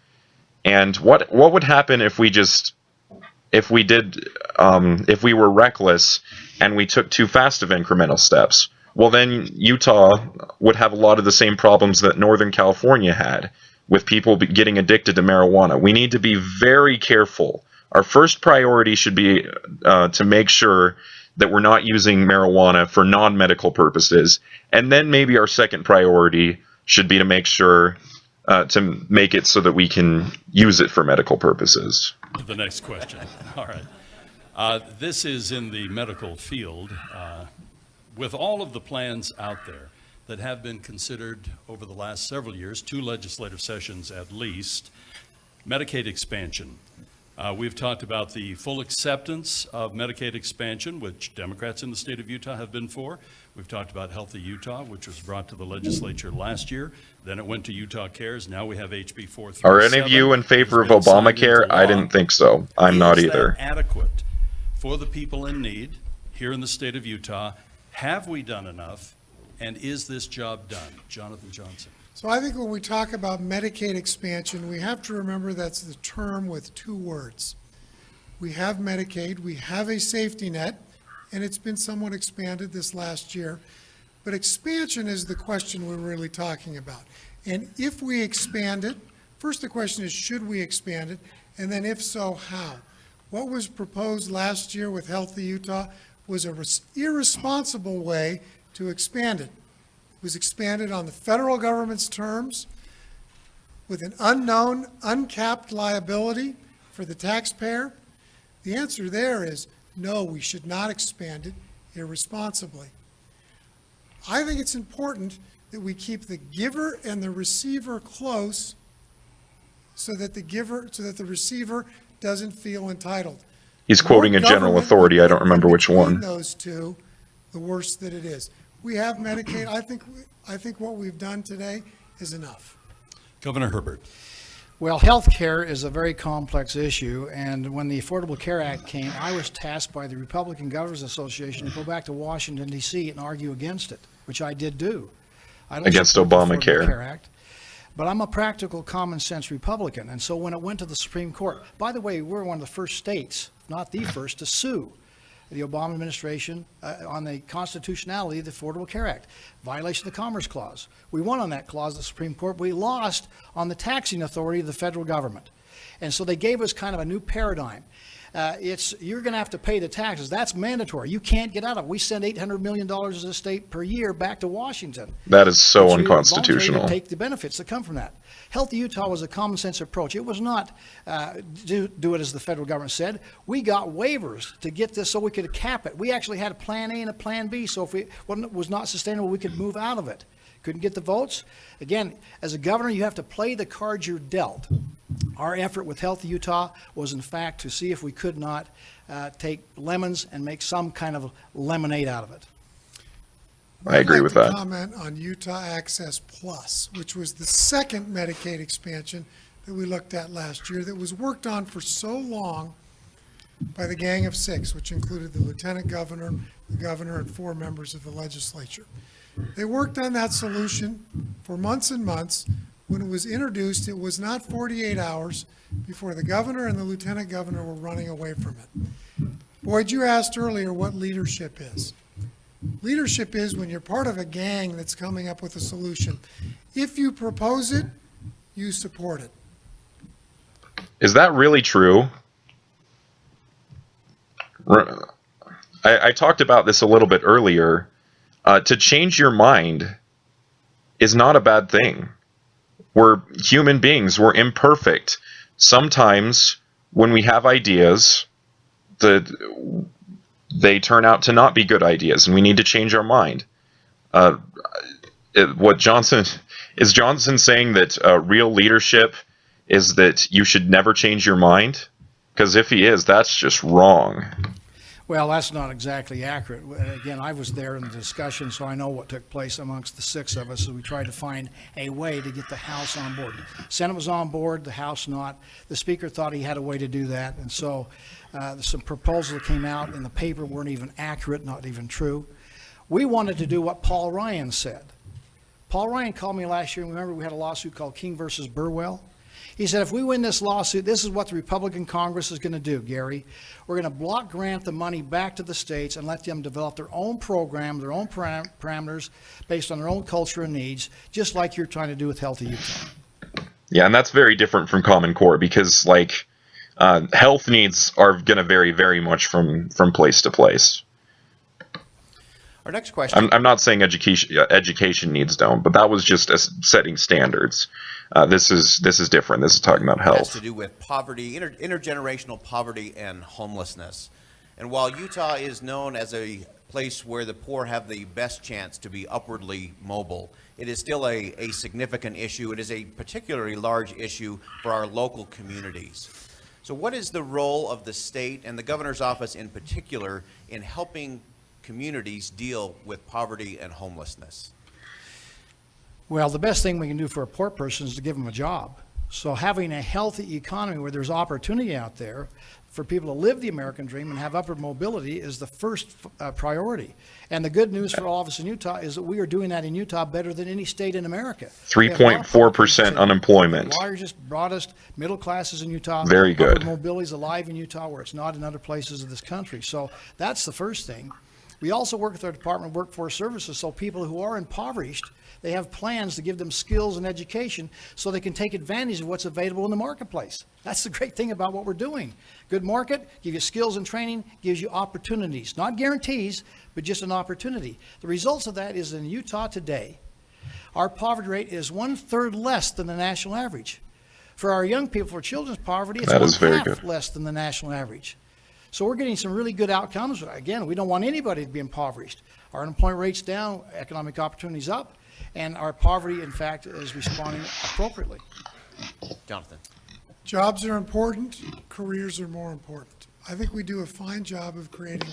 And what would happen if we were reckless and we took too fast of incremental steps? Well, then Utah would have a lot of the same problems that Northern California had. with people getting addicted to marijuana. We need to be very careful. Our first priority should be to make sure that we're not using marijuana for non-medical purposes. And then maybe our second priority should be to make sure to make it so that we can use it for medical purposes. The next question. All right. This is in the medical field. With all of the plans out there that have been considered over the last several years, 2 legislative sessions at least, Medicaid expansion. We've talked about the full acceptance of Medicaid expansion, which Democrats in the state of Utah have been for. We've talked about Healthy Utah, which was brought to the legislature last year. Then it went to Utah Cares. Now we have HB 437. Are any of you in favor of Obamacare? I didn't think so. I'm not either. Is that adequate for the people in need here in the state of Utah? Have we done enough? And is this job done? Jonathan Johnson. So I think when we talk about Medicaid expansion, we have to remember that's the term with 2 words. We have Medicaid, we have a safety net, and it's been somewhat expanded this last year. But expansion is the question we're really talking about. And if we expand it, first the question is, should we expand it? And then if so, how? What was proposed last year with Healthy Utah was an irresponsible way to expand it. It was expanded on the federal government's terms with an unknown, uncapped liability for the taxpayer. The answer there is no, we should not expand it irresponsibly. I think it's important that we keep the giver and the receiver close so that the receiver doesn't feel entitled. He's quoting a general authority. I don't remember which one. Those two, the worse that it is. We have Medicaid. I think what we've done today is enough. Governor Herbert. Well, health care is a very complex issue, and when the Affordable Care Act came, I was tasked by the Republican Governors Association to go back to Washington, D.C. and argue against it, which I did do. I don't against support the Obamacare. Affordable Care Act, but I'm a practical, common-sense Republican, and so when it went to the Supreme Court, by the way, we're one of the first states, if not the first, to sue the Obama administration on the constitutionality of the Affordable Care Act, violation of the Commerce Clause. We won on that clause at the Supreme Court. We lost on the taxing authority of the federal government. And so they gave us kind of a new paradigm. You're going to have to pay the taxes. That's mandatory. You can't get out of it. We send $800 million as a state per year back to Washington. That is so But you unconstitutional. voluntarily take the benefits that come from that. Healthy Utah was a common sense approach. It was not do it as the federal government said. We got waivers to get this so we could cap it. We actually had a plan A and a plan B, so if it was not sustainable, we could move out of it. Couldn't get the votes. Again, as a governor, you have to play the cards you're dealt. Our effort with Healthy Utah was, in fact, to see if we could not take lemons and make some kind of lemonade out of it. I agree with that. I'd like to comment on Utah Access Plus, which was the second Medicaid expansion that we looked at last year that was worked on for so long by the Gang of Six, which included the Lieutenant Governor, the Governor, and 4 members of the legislature. They worked on that solution for months and months. When it was introduced, it was not 48 hours before the Governor and the Lieutenant Governor were running away from it. Boyd, you asked earlier what leadership is. Leadership is when you're part of a gang that's coming up with a solution. If you propose it, you support it. Is that really true? I talked about this a little bit earlier. To change your mind is not a bad thing. We're human beings. We're imperfect. Sometimes when we have ideas, they turn out to not be good ideas, and we need to change our mind. Is Johnson saying that real leadership is that you should never change your mind? Because if he is, that's just wrong. Well, that's not exactly accurate. Again, I was there in the discussion, so I know what took place amongst the 6 of us as we tried to find a way to get the House on board. Senate was on board, the House not. The Speaker thought he had a way to do that, and so some proposals that came out in the paper weren't even accurate, not even true. We wanted to do what Paul Ryan said. Paul Ryan called me last year, and remember we had a lawsuit called King versus Burwell? He said, if we win this lawsuit, this is what the Republican Congress is going to do, Gary. We're going to block grant the money back to the states and let them develop their own program, their own parameters based on their own culture and needs, just like you're trying to do with Healthy Utah. Yeah, and that's very different from Common Core because, like, health needs are going to vary very much from place to place. Our next question. I'm not saying education needs don't, but that was just setting standards. This is different. This is talking about health. Has to do with poverty, intergenerational poverty and homelessness. And while Utah is known as a place where the poor have the best chance to be upwardly mobile, it is still a significant issue. It is a particularly large issue for our local communities. So what is the role of the state and the governor's office in particular in helping communities deal with poverty and homelessness? Well, the best thing we can do for a poor person is to give them a job. So having a healthy economy where there's opportunity out there for people to live the American dream and have upward mobility is the first priority. And the good news for all of us in Utah is that we are doing that in Utah better than any state in America. 3.4% unemployment. The largest, broadest middle classes in Utah. Very good. Upward mobility is alive in Utah where it's not in other places of this country. So that's the first thing. We also work with our Department of Workforce Services so people who are impoverished, they have plans to give them skills and education so they can take advantage of what's available in the marketplace. That's the great thing about what we're doing. Good market, give you skills and training, gives you opportunities. Not guarantees, but just an opportunity. The results of that is in Utah today, our poverty rate is 1/3 less than the national average. For our young people, for children's poverty, it's 1/2 less than the national average. So we're getting some really good outcomes. Again, we don't want anybody to be impoverished. Our unemployment rate's down, economic opportunities up, and our poverty, in fact, is responding appropriately. Jonathan. Jobs are important, careers are more important. I think we do a fine job of creating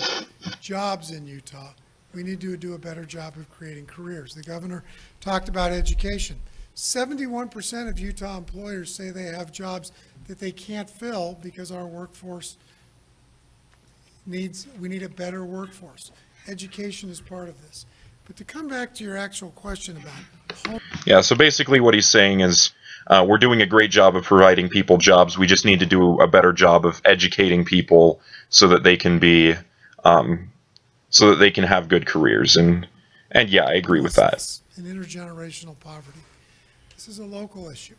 jobs in Utah. We need to do a better job of creating careers. The governor talked about education. 71% of Utah employers say they have jobs that they can't fill because our workforce we need a better workforce. Education is part of this. But to come back to your actual question about home. Yeah, so basically what he's saying is we're doing a great job of providing people jobs. We just need to do a better job of educating people so that they can be, so that they can have good careers. And yeah, I agree with that. And intergenerational poverty. This is a local issue.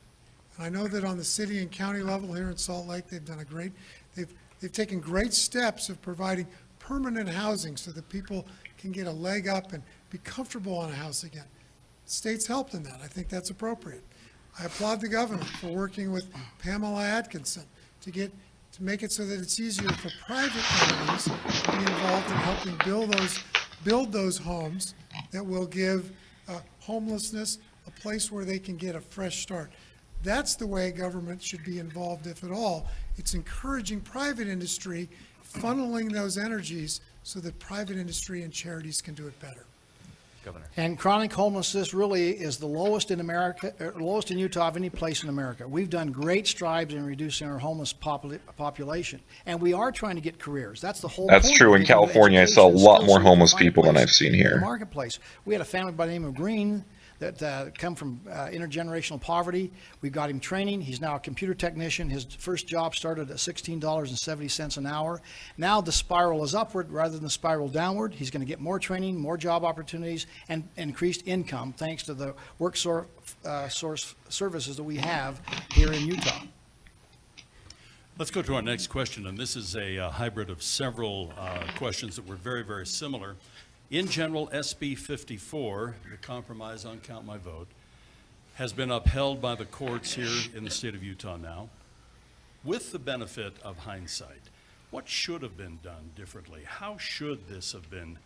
And I know that on the city and county level here in Salt Lake, they've done they've taken great steps of providing permanent housing so that people can get a leg up and be comfortable on a house again. The state's helped in that. I think that's appropriate. I applaud the governor for working with Pamela Atkinson to make it so that it's easier for private entities to be involved in helping build those homes that will give homelessness a place where they can get a fresh start. That's the way government should be involved, if at all. It's encouraging private industry, funneling those energies so that private industry and charities can do it better. Governor. And chronic homelessness really is the lowest in America, lowest in Utah of any place in America. We've done great strides in reducing our homeless population, and we are trying to get careers. That's the whole point. That's true. In California, I saw a lot more homeless people than I've seen here. In the marketplace. We had a family by the name of Green that come from intergenerational poverty. We've got him training. He's now a computer technician. His first job started at $16.70 an hour. Now the spiral is upward rather than the spiral downward. He's going to get more training, more job opportunities, and increased income thanks to the source services that we have here in Utah. Let's go to our next question, and this is a hybrid of several questions that were very, very similar. In general, SB 54, the compromise on Count My Vote, has been upheld by the courts here in the state of Utah now. With the benefit of hindsight, what should have been done differently? How should this have been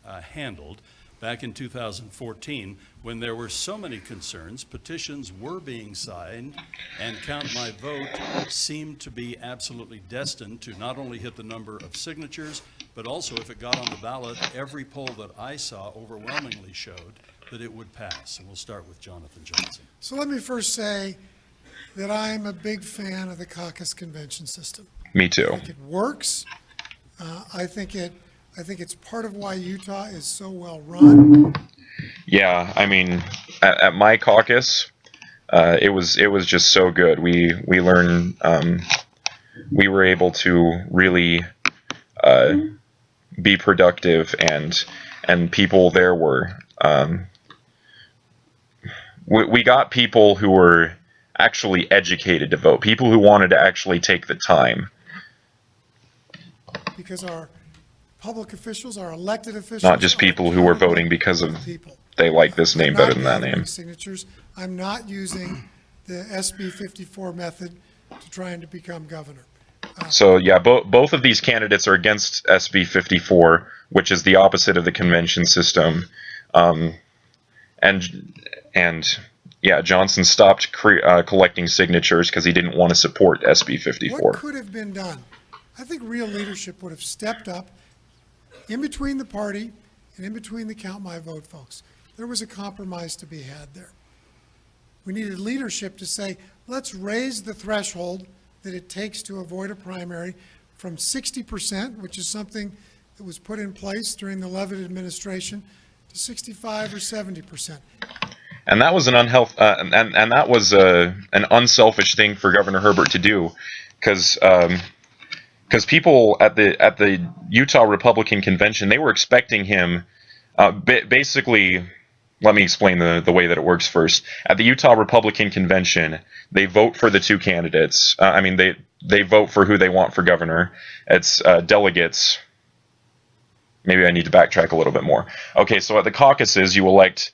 handled back in 2014 when there were so many concerns, petitions were being signed, and Count My Vote seemed to be absolutely destined to not only hit the number of signatures, but also if it got on the ballot, every poll that I saw overwhelmingly showed that it would pass. And we'll start with Jonathan Johnson. So let me first say that I'm a big fan of the caucus convention system. Me too. I think it works. I think it's part of why Utah is so well run. Yeah, I mean, at my caucus, it was just so good. We learned, we were able to really be productive, and people there were. We got people who were actually educated to vote, people who wanted to actually take the time. Because our public officials, our elected officials, Not just people who are voting because of they like this name better than that name. Signatures. I'm not using the SB 54 method to trying to become governor. So yeah, both of these candidates are against SB 54, which is the opposite of the convention system. And yeah, Johnson stopped collecting signatures because he didn't want to support SB 54. What could have been done? I think real leadership would have stepped up in between the party and in between the Count My Vote folks. There was a compromise to be had there. We needed leadership to say, let's raise the threshold that it takes to avoid a primary from 60%, which is something that was put in place during the Leavitt administration, to 65 or 70%. And that was an and that was an unselfish thing for Governor Herbert to do, because people at the Utah Republican Convention, they were expecting him, basically. Let me explain the way that it works first. At the Utah Republican Convention, they vote for the two candidates. They vote for who they want for governor. It's delegates. Maybe I need to backtrack a little bit more. Okay, so at the caucuses, you elect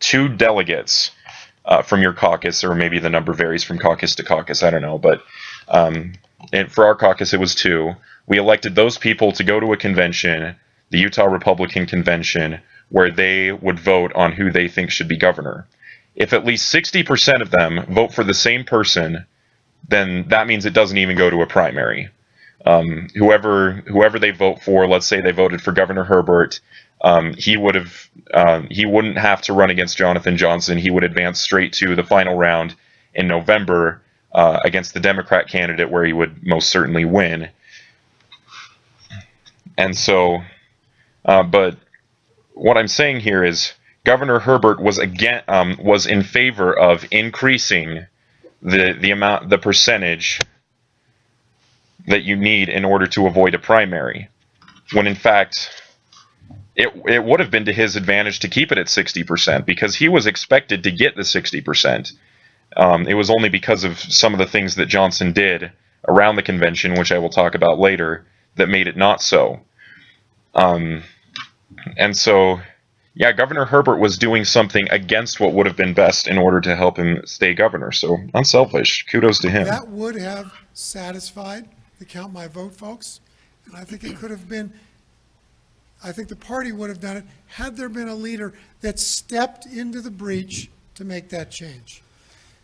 two delegates from your caucus, or maybe the number varies from caucus to caucus. I don't know, but for our caucus, it was two. We elected those people to go to a convention, the Utah Republican Convention, where they would vote on who they think should be governor. If at least 60% of them vote for the same person, then that means it doesn't even go to a primary. Whoever they vote for, let's say they voted for Governor Herbert, he wouldn't have to run against Jonathan Johnson. He would advance straight to the final round in November against the Democrat candidate, where he would most certainly win. And so, but what I'm saying here is Governor Herbert was in favor of increasing the percentage that you need in order to avoid a primary, when in fact it would have been to his advantage to keep it at 60%, because he was expected to get the 60%. It was only because of some of the things that Johnson did around the convention, which I will talk about later, that made it not so. And so, yeah, Governor Herbert was doing something against what would have been best in order to help him stay governor. So, unselfish. Kudos to him. That would have satisfied the Count My Vote folks, and I think it could have been, I think the party would have done it had there been a leader that stepped into the breach to make that change.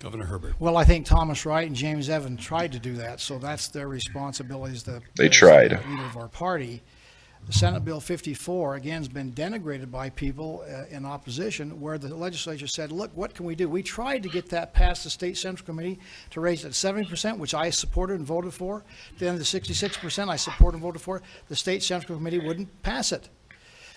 Governor Herbert. Well, I think Thomas Wright and James Evans tried to do that, so that's their responsibility as the tried. leader of our party. Senate Bill 54, again, has been denigrated by people in opposition, where the legislature said, look, what can we do? We tried to get that past the State Central Committee to raise it 70%, which I supported and voted for. Then the 66% I supported and voted for. The State Central Committee wouldn't pass it.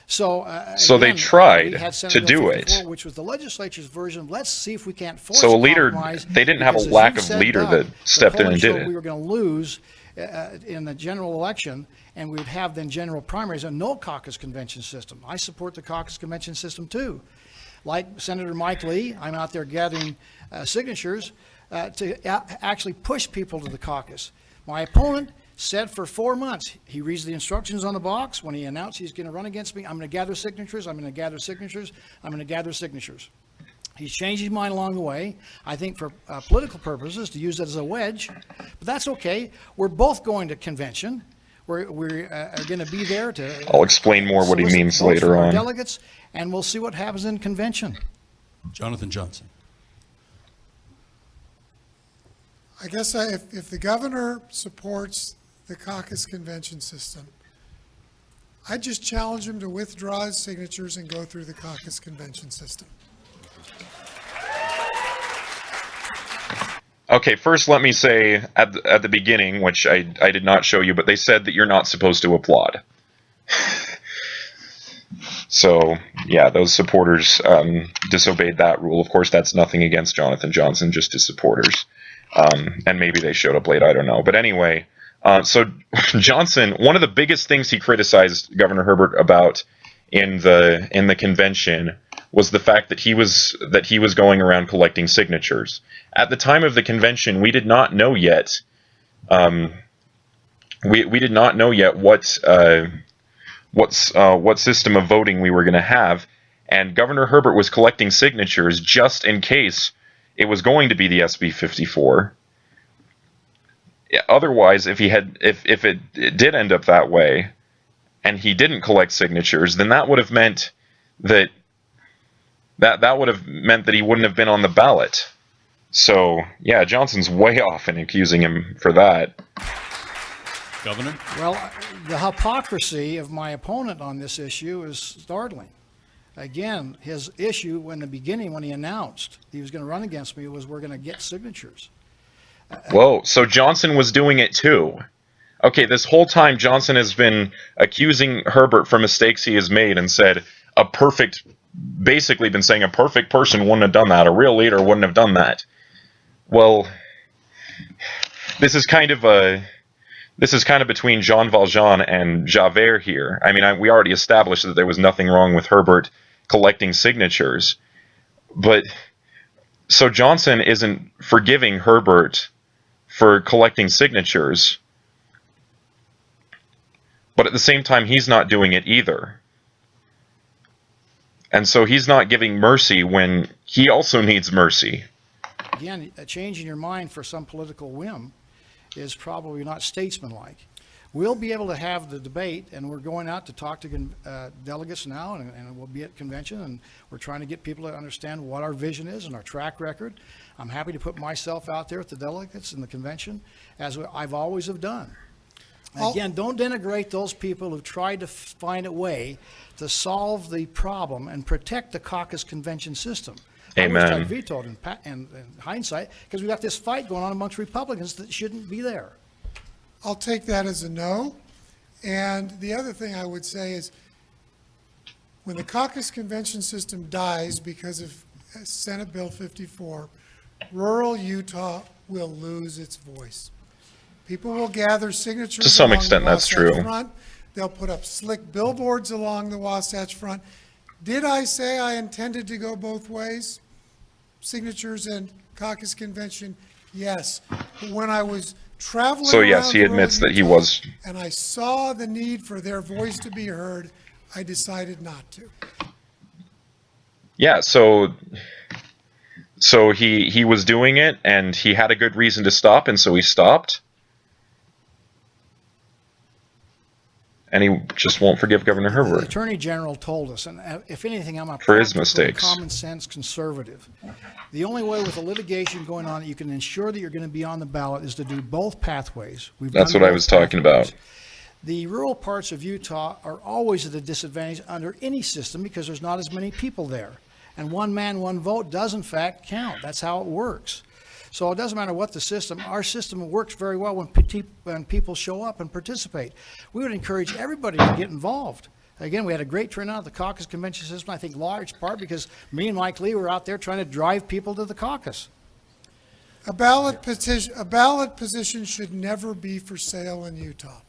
So again, they tried to do it, which was the legislature's version. Let's see if we can't force so a leader. Compromise, they didn't have a lack of leader that stepped in and did it. We were going to lose in the general election, and we'd have then general primaries and no caucus convention system. I support the caucus convention system too. Like Senator Mike Lee, I'm out there gathering signatures to actually push people to the caucus. My opponent said for 4 months, he reads the instructions on the box. When he announced he's going to run against me, I'm going to gather signatures, I'm going to gather signatures, I'm going to gather signatures. He's changed his mind along the way, I think for political purposes, to use it as a wedge, but that's okay. We're both going to convention. We're going to be there to... I'll explain more what he means later on. Delegates, and we'll see what happens in convention. Jonathan Johnson. I guess if the governor supports the caucus convention system, I just challenge him to withdraw his signatures and go through the caucus convention system. Okay, first let me say at the beginning, which I did not show you, but they said that you're not supposed to applaud. So, yeah, those supporters disobeyed that rule. Of course, that's nothing against Jonathan Johnson, just his supporters. And maybe they showed up late, I don't know. But anyway, so Johnson, one of the biggest things he criticized Governor Herbert about in the convention was the fact that he was going around collecting signatures. At the time of the convention, we did not know yet. We did not know yet what system of voting we were going to have, and Governor Herbert was collecting signatures just in case it was going to be the SB 54. Otherwise, if it did end up that way, and he didn't collect signatures, then that would have meant that he wouldn't have been on the ballot. So yeah, Johnson's way off in accusing him for that. Governor? Well, the hypocrisy of my opponent on this issue is startling. Again, his issue in the beginning when he announced he was going to run against me was we're going to get signatures. Whoa, so Johnson was doing it too. Okay, this whole time Johnson has been accusing Herbert for mistakes he has made and said basically been saying a perfect person wouldn't have done that, a real leader wouldn't have done that. Well, this is kind of between Jean Valjean and Javert here. I mean, we already established that there was nothing wrong with Herbert collecting signatures, but so Johnson isn't forgiving Herbert for collecting signatures, but at the same time he's not doing it either. And so he's not giving mercy when he also needs mercy. Again, a change in your mind for some political whim is probably not statesmanlike. We'll be able to have the debate, and we're going out to talk to delegates now, and we'll be at convention, and we're trying to get people to understand what our vision is and our track record. I'm happy to put myself out there with the delegates in the convention, as I've always have done. Again, don't denigrate those people who've tried to find a way to solve the problem and protect the caucus convention system. Amen. I wish I'd vetoed in hindsight, because we've got this fight going on amongst Republicans that shouldn't be there. I'll take that as a no. And the other thing I would say is when the caucus convention system dies because of Senate Bill 54, rural Utah will lose its voice. People will gather signatures To some along extent, the that's Wasatch true. Front. They'll put up slick billboards along the Wasatch Front. Did I say I intended to go both ways? Signatures and caucus convention, yes. But when I was traveling So yes, around he admits rural that he Utah was. and I saw the need for their voice to be heard, I decided not to. Yeah, so he was doing it, and he had a good reason to stop, and so he stopped. And he just won't forgive Governor The Herbert Attorney General told us, and if anything, I'm a for his practical, mistakes. common sense conservative. The only way with the litigation going on that you can ensure that you're going to be on the ballot is to do both pathways. That's what I was talking about. The rural parts of Utah are always at a disadvantage under any system because there's not as many people there. And one man, one vote does in fact count. That's how it works. So it doesn't matter what the system, our system works very well when people show up and participate. We would encourage everybody to get involved. Again, we had a great turnout at the caucus convention system, I think large part because me and Mike Lee were out there trying to drive people to the caucus. A ballot position should never be for sale in Utah.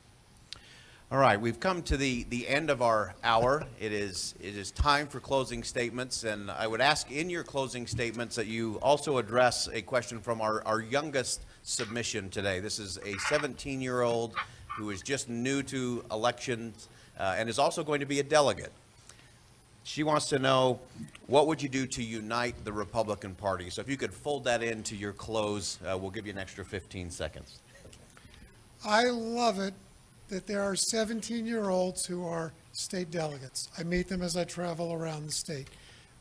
All right, we've come to the end of our hour. It is time for closing statements, and I would ask in your closing statements that you also address a question from our youngest submission today. This is a 17-year-old who is just new to elections and is also going to be a delegate. She wants to know, what would you do to unite the Republican Party? So if you could fold that into your close, we'll give you an extra 15 seconds. I love it that there are 17-year-olds who are state delegates. I meet them as I travel around the state.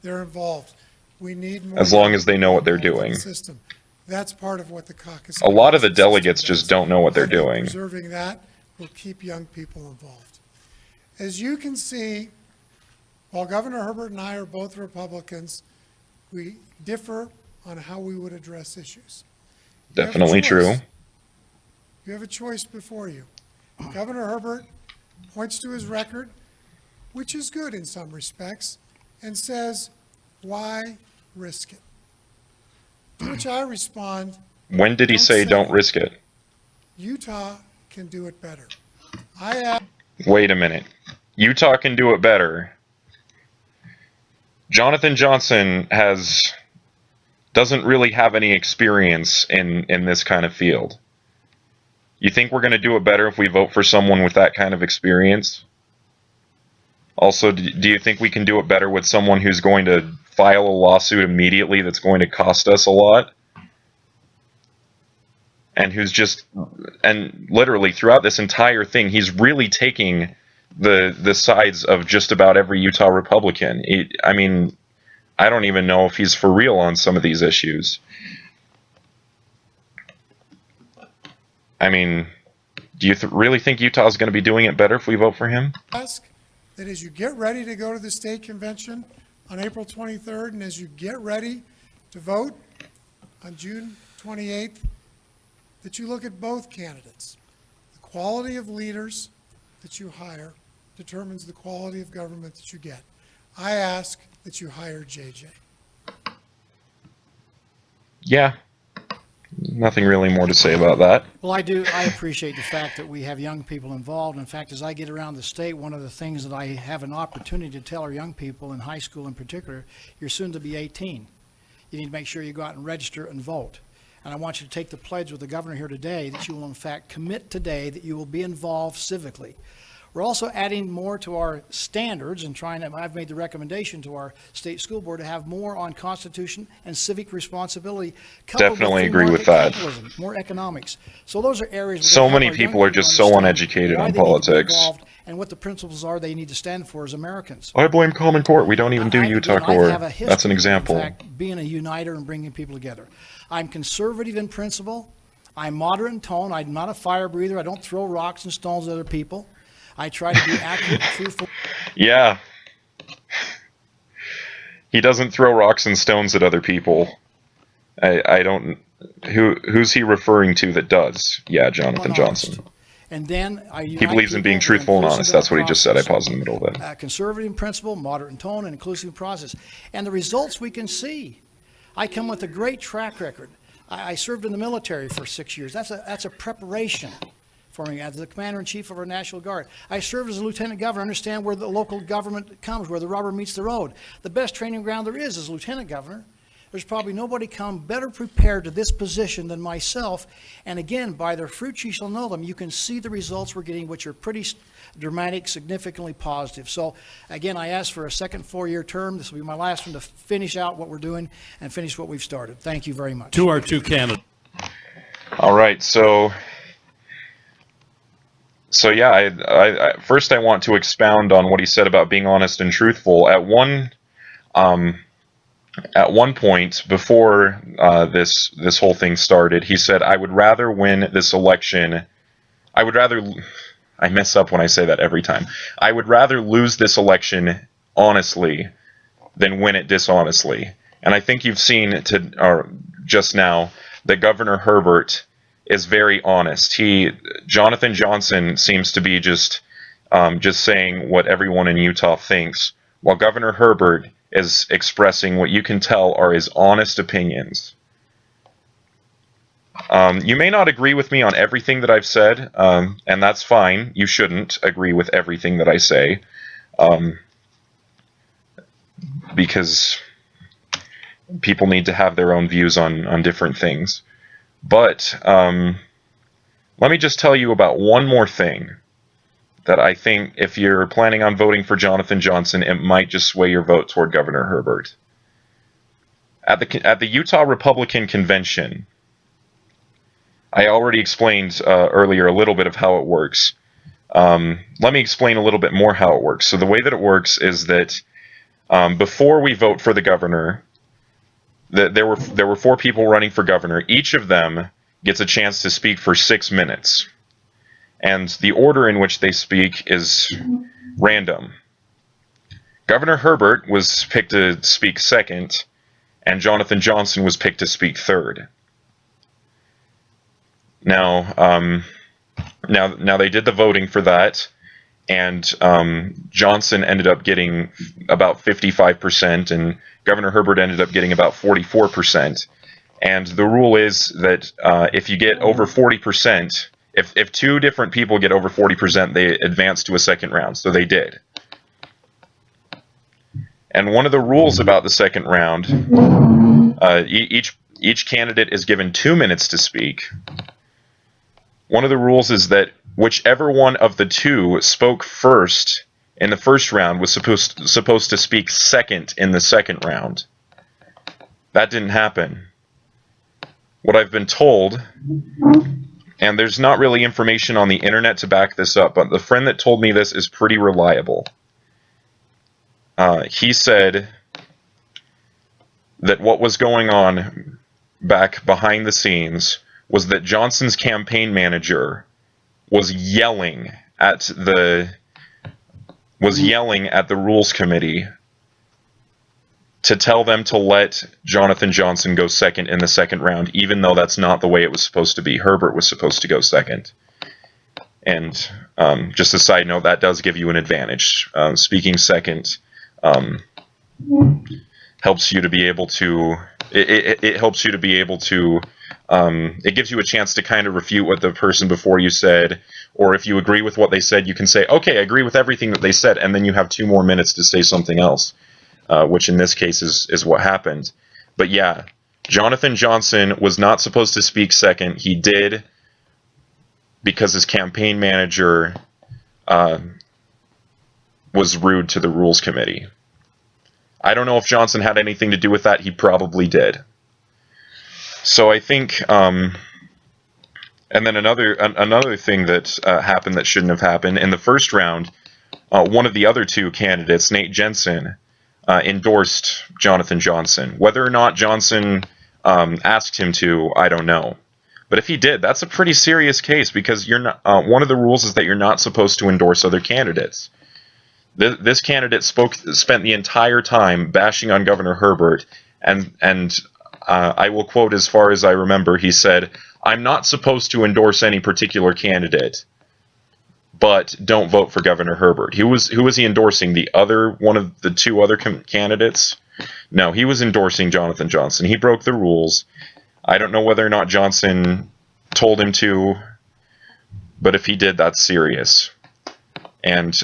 They're involved. We need more. As long as they know what they're involved in doing. the system. That's part of what the caucus. A lot of the system delegates does. just don't know what they're I think doing. Preserving that will keep young people involved. As you can see, while Governor Herbert and I are both Republicans, we differ on how we would address issues. You have a Definitely true. choice. You have a choice before you. Governor Herbert points to his record, which is good in some respects, and says, why risk it? To which I respond, When did he say don't risk it? Utah can do it better. Wait a minute. Utah can do it better. Jonathan Johnson doesn't really have any experience in this kind of field. You think we're going to do it better if we vote for someone with that kind of experience? Also, do you think we can do it better with someone who's going to file a lawsuit immediately that's going to cost us a lot? And and literally throughout this entire thing, he's really taking the sides of just about every Utah Republican. I mean, I don't even know if he's for real on some of these issues. I mean, do you really think Utah's going to be doing it better if we vote for him? Ask that as you get ready to go to the state convention on April 23rd, and as you get ready to vote on June 28th, that you look at both candidates. The quality of leaders that you hire determines the quality of government that you get. I ask that you hire JJ. Yeah. Nothing really more to say about that. Well, I appreciate the fact that we have young people involved. In fact, as I get around the state, one of the things that I have an opportunity to tell our young people, in high school in particular, you're soon to be 18. You need to make sure you go out and register and vote. And I want you to take the pledge with the governor here today that you will, in fact, commit today that you will be involved civically. We're also adding more to our standards and I've made the recommendation to our state school board to have more on Constitution and civic responsibility. Definitely agree with that. More economics. So those are areas. So many people are just so uneducated on politics. And what the principles are they need to stand for as Americans. I blame Common Court. We don't even do Utah Court. That's an example. In fact, being a uniter and bringing people together. I'm conservative in principle. I'm moderate in tone. I'm not a fire breather. I don't throw rocks and stones at other people. I try to be accurate, truthful. Yeah. He doesn't throw rocks and stones at other people. I don't... Who's he referring to that does? Yeah, Jonathan Johnson. And then he believes in being truthful and honest. That's what he just said. I paused in the middle of that. Conservative in principle, moderate in tone, and inclusive process. And the results we can see. I come with a great track record. I served in the military for 6 years. That's a preparation for me as the commander-in-chief of our National Guard. I served as a lieutenant governor, understand where the local government comes, where the rubber meets the road. The best training ground there is lieutenant governor. There's probably nobody come better prepared to this position than myself. And again, by their fruits you shall know them. You can see the results we're getting, which are pretty dramatic, significantly positive. So again, I ask for a second 4-year term. This will be my last one to finish out what we're doing and finish what we've started. Thank you very much. To our two candidates. All right, so yeah, I first I want to expound on what he said about being honest and truthful. At one point before this whole thing started, he said, I would rather win this election. I mess up when I say that every time. I would rather lose this election honestly than win it dishonestly. And I think you've seen just now that Governor Herbert is very honest. Jonathan Johnson seems to be just saying what everyone in Utah thinks, while Governor Herbert is expressing what you can tell are his honest opinions. You may not agree with me on everything that I've said, and that's fine. You shouldn't agree with everything that I say, because people need to have their own views on different things. But let me just tell you about one more thing that I think if you're planning on voting for Jonathan Johnson, it might just sway your vote toward Governor Herbert. At the Utah Republican Convention, I already explained earlier a little bit of how it works. Let me explain a little bit more how it works. So the way that it works is that before we vote for the governor, there were 4 people running for governor. Each of them gets a chance to speak for 6 minutes. And the order in which they speak is random. Governor Herbert was picked to speak second, and Jonathan Johnson was picked to speak third. Now they did the voting for that, and Johnson ended up getting about 55%, and Governor Herbert ended up getting about 44%. And the rule is that if you get over 40%, if 2 different people get over 40%, they advance to a second round. So they did. And one of the rules about the second round, each candidate is given 2 minutes to speak. One of the rules is that whichever one of the two spoke first in the first round was supposed to speak second in the second round. That didn't happen. What I've been told, and there's not really information on the internet to back this up, but the friend that told me this is pretty reliable. He said that what was going on back behind the scenes was that Johnson's campaign manager was yelling at the Rules Committee to tell them to let Jonathan Johnson go second in the second round, even though that's not the way it was supposed to be. Herbert was supposed to go second. And just a side note, that does give you an advantage. Speaking second helps you to be able to, it helps you to be able to, it gives you a chance to kind of refute what the person before you said, or if you agree with what they said, you can say, okay, I agree with everything that they said, and then you have 2 more minutes to say something else. Which in this case is what happened. But yeah, Jonathan Johnson was not supposed to speak second. He did because his campaign manager was rude to the Rules Committee. I don't know if Johnson had anything to do with that. He probably did. So I think, and then another thing that happened that shouldn't have happened in the first round. One of the other 2 candidates, Nate Jensen, endorsed Jonathan Johnson. Whether or not Johnson asked him to, I don't know. But if he did, that's a pretty serious case, because you're not. One of the rules is that you're not supposed to endorse other candidates. This candidate spent the entire time bashing on Governor Herbert, and I will quote as far as I remember. He said, "I'm not supposed to endorse any particular candidate, but don't vote for Governor Herbert." Who was he endorsing? The other one of the 2 other candidates? No, he was endorsing Jonathan Johnson. He broke the rules. I don't know whether or not Johnson told him to, but if he did, that's serious. And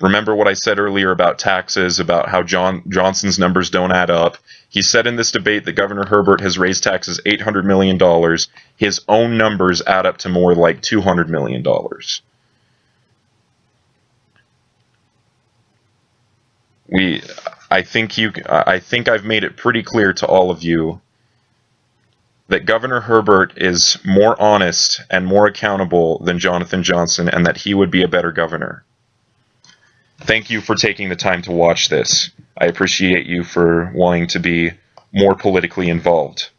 remember what I said earlier about taxes, about how Johnson's numbers don't add up. He said in this debate that Governor Herbert has raised taxes $800 million. His own numbers add up to more like $200 million. I think I've made it pretty clear to all of you that Governor Herbert is more honest and more accountable than Jonathan Johnson, and that he would be a better governor. Thank you for taking the time to watch this. I appreciate you for wanting to be more politically involved.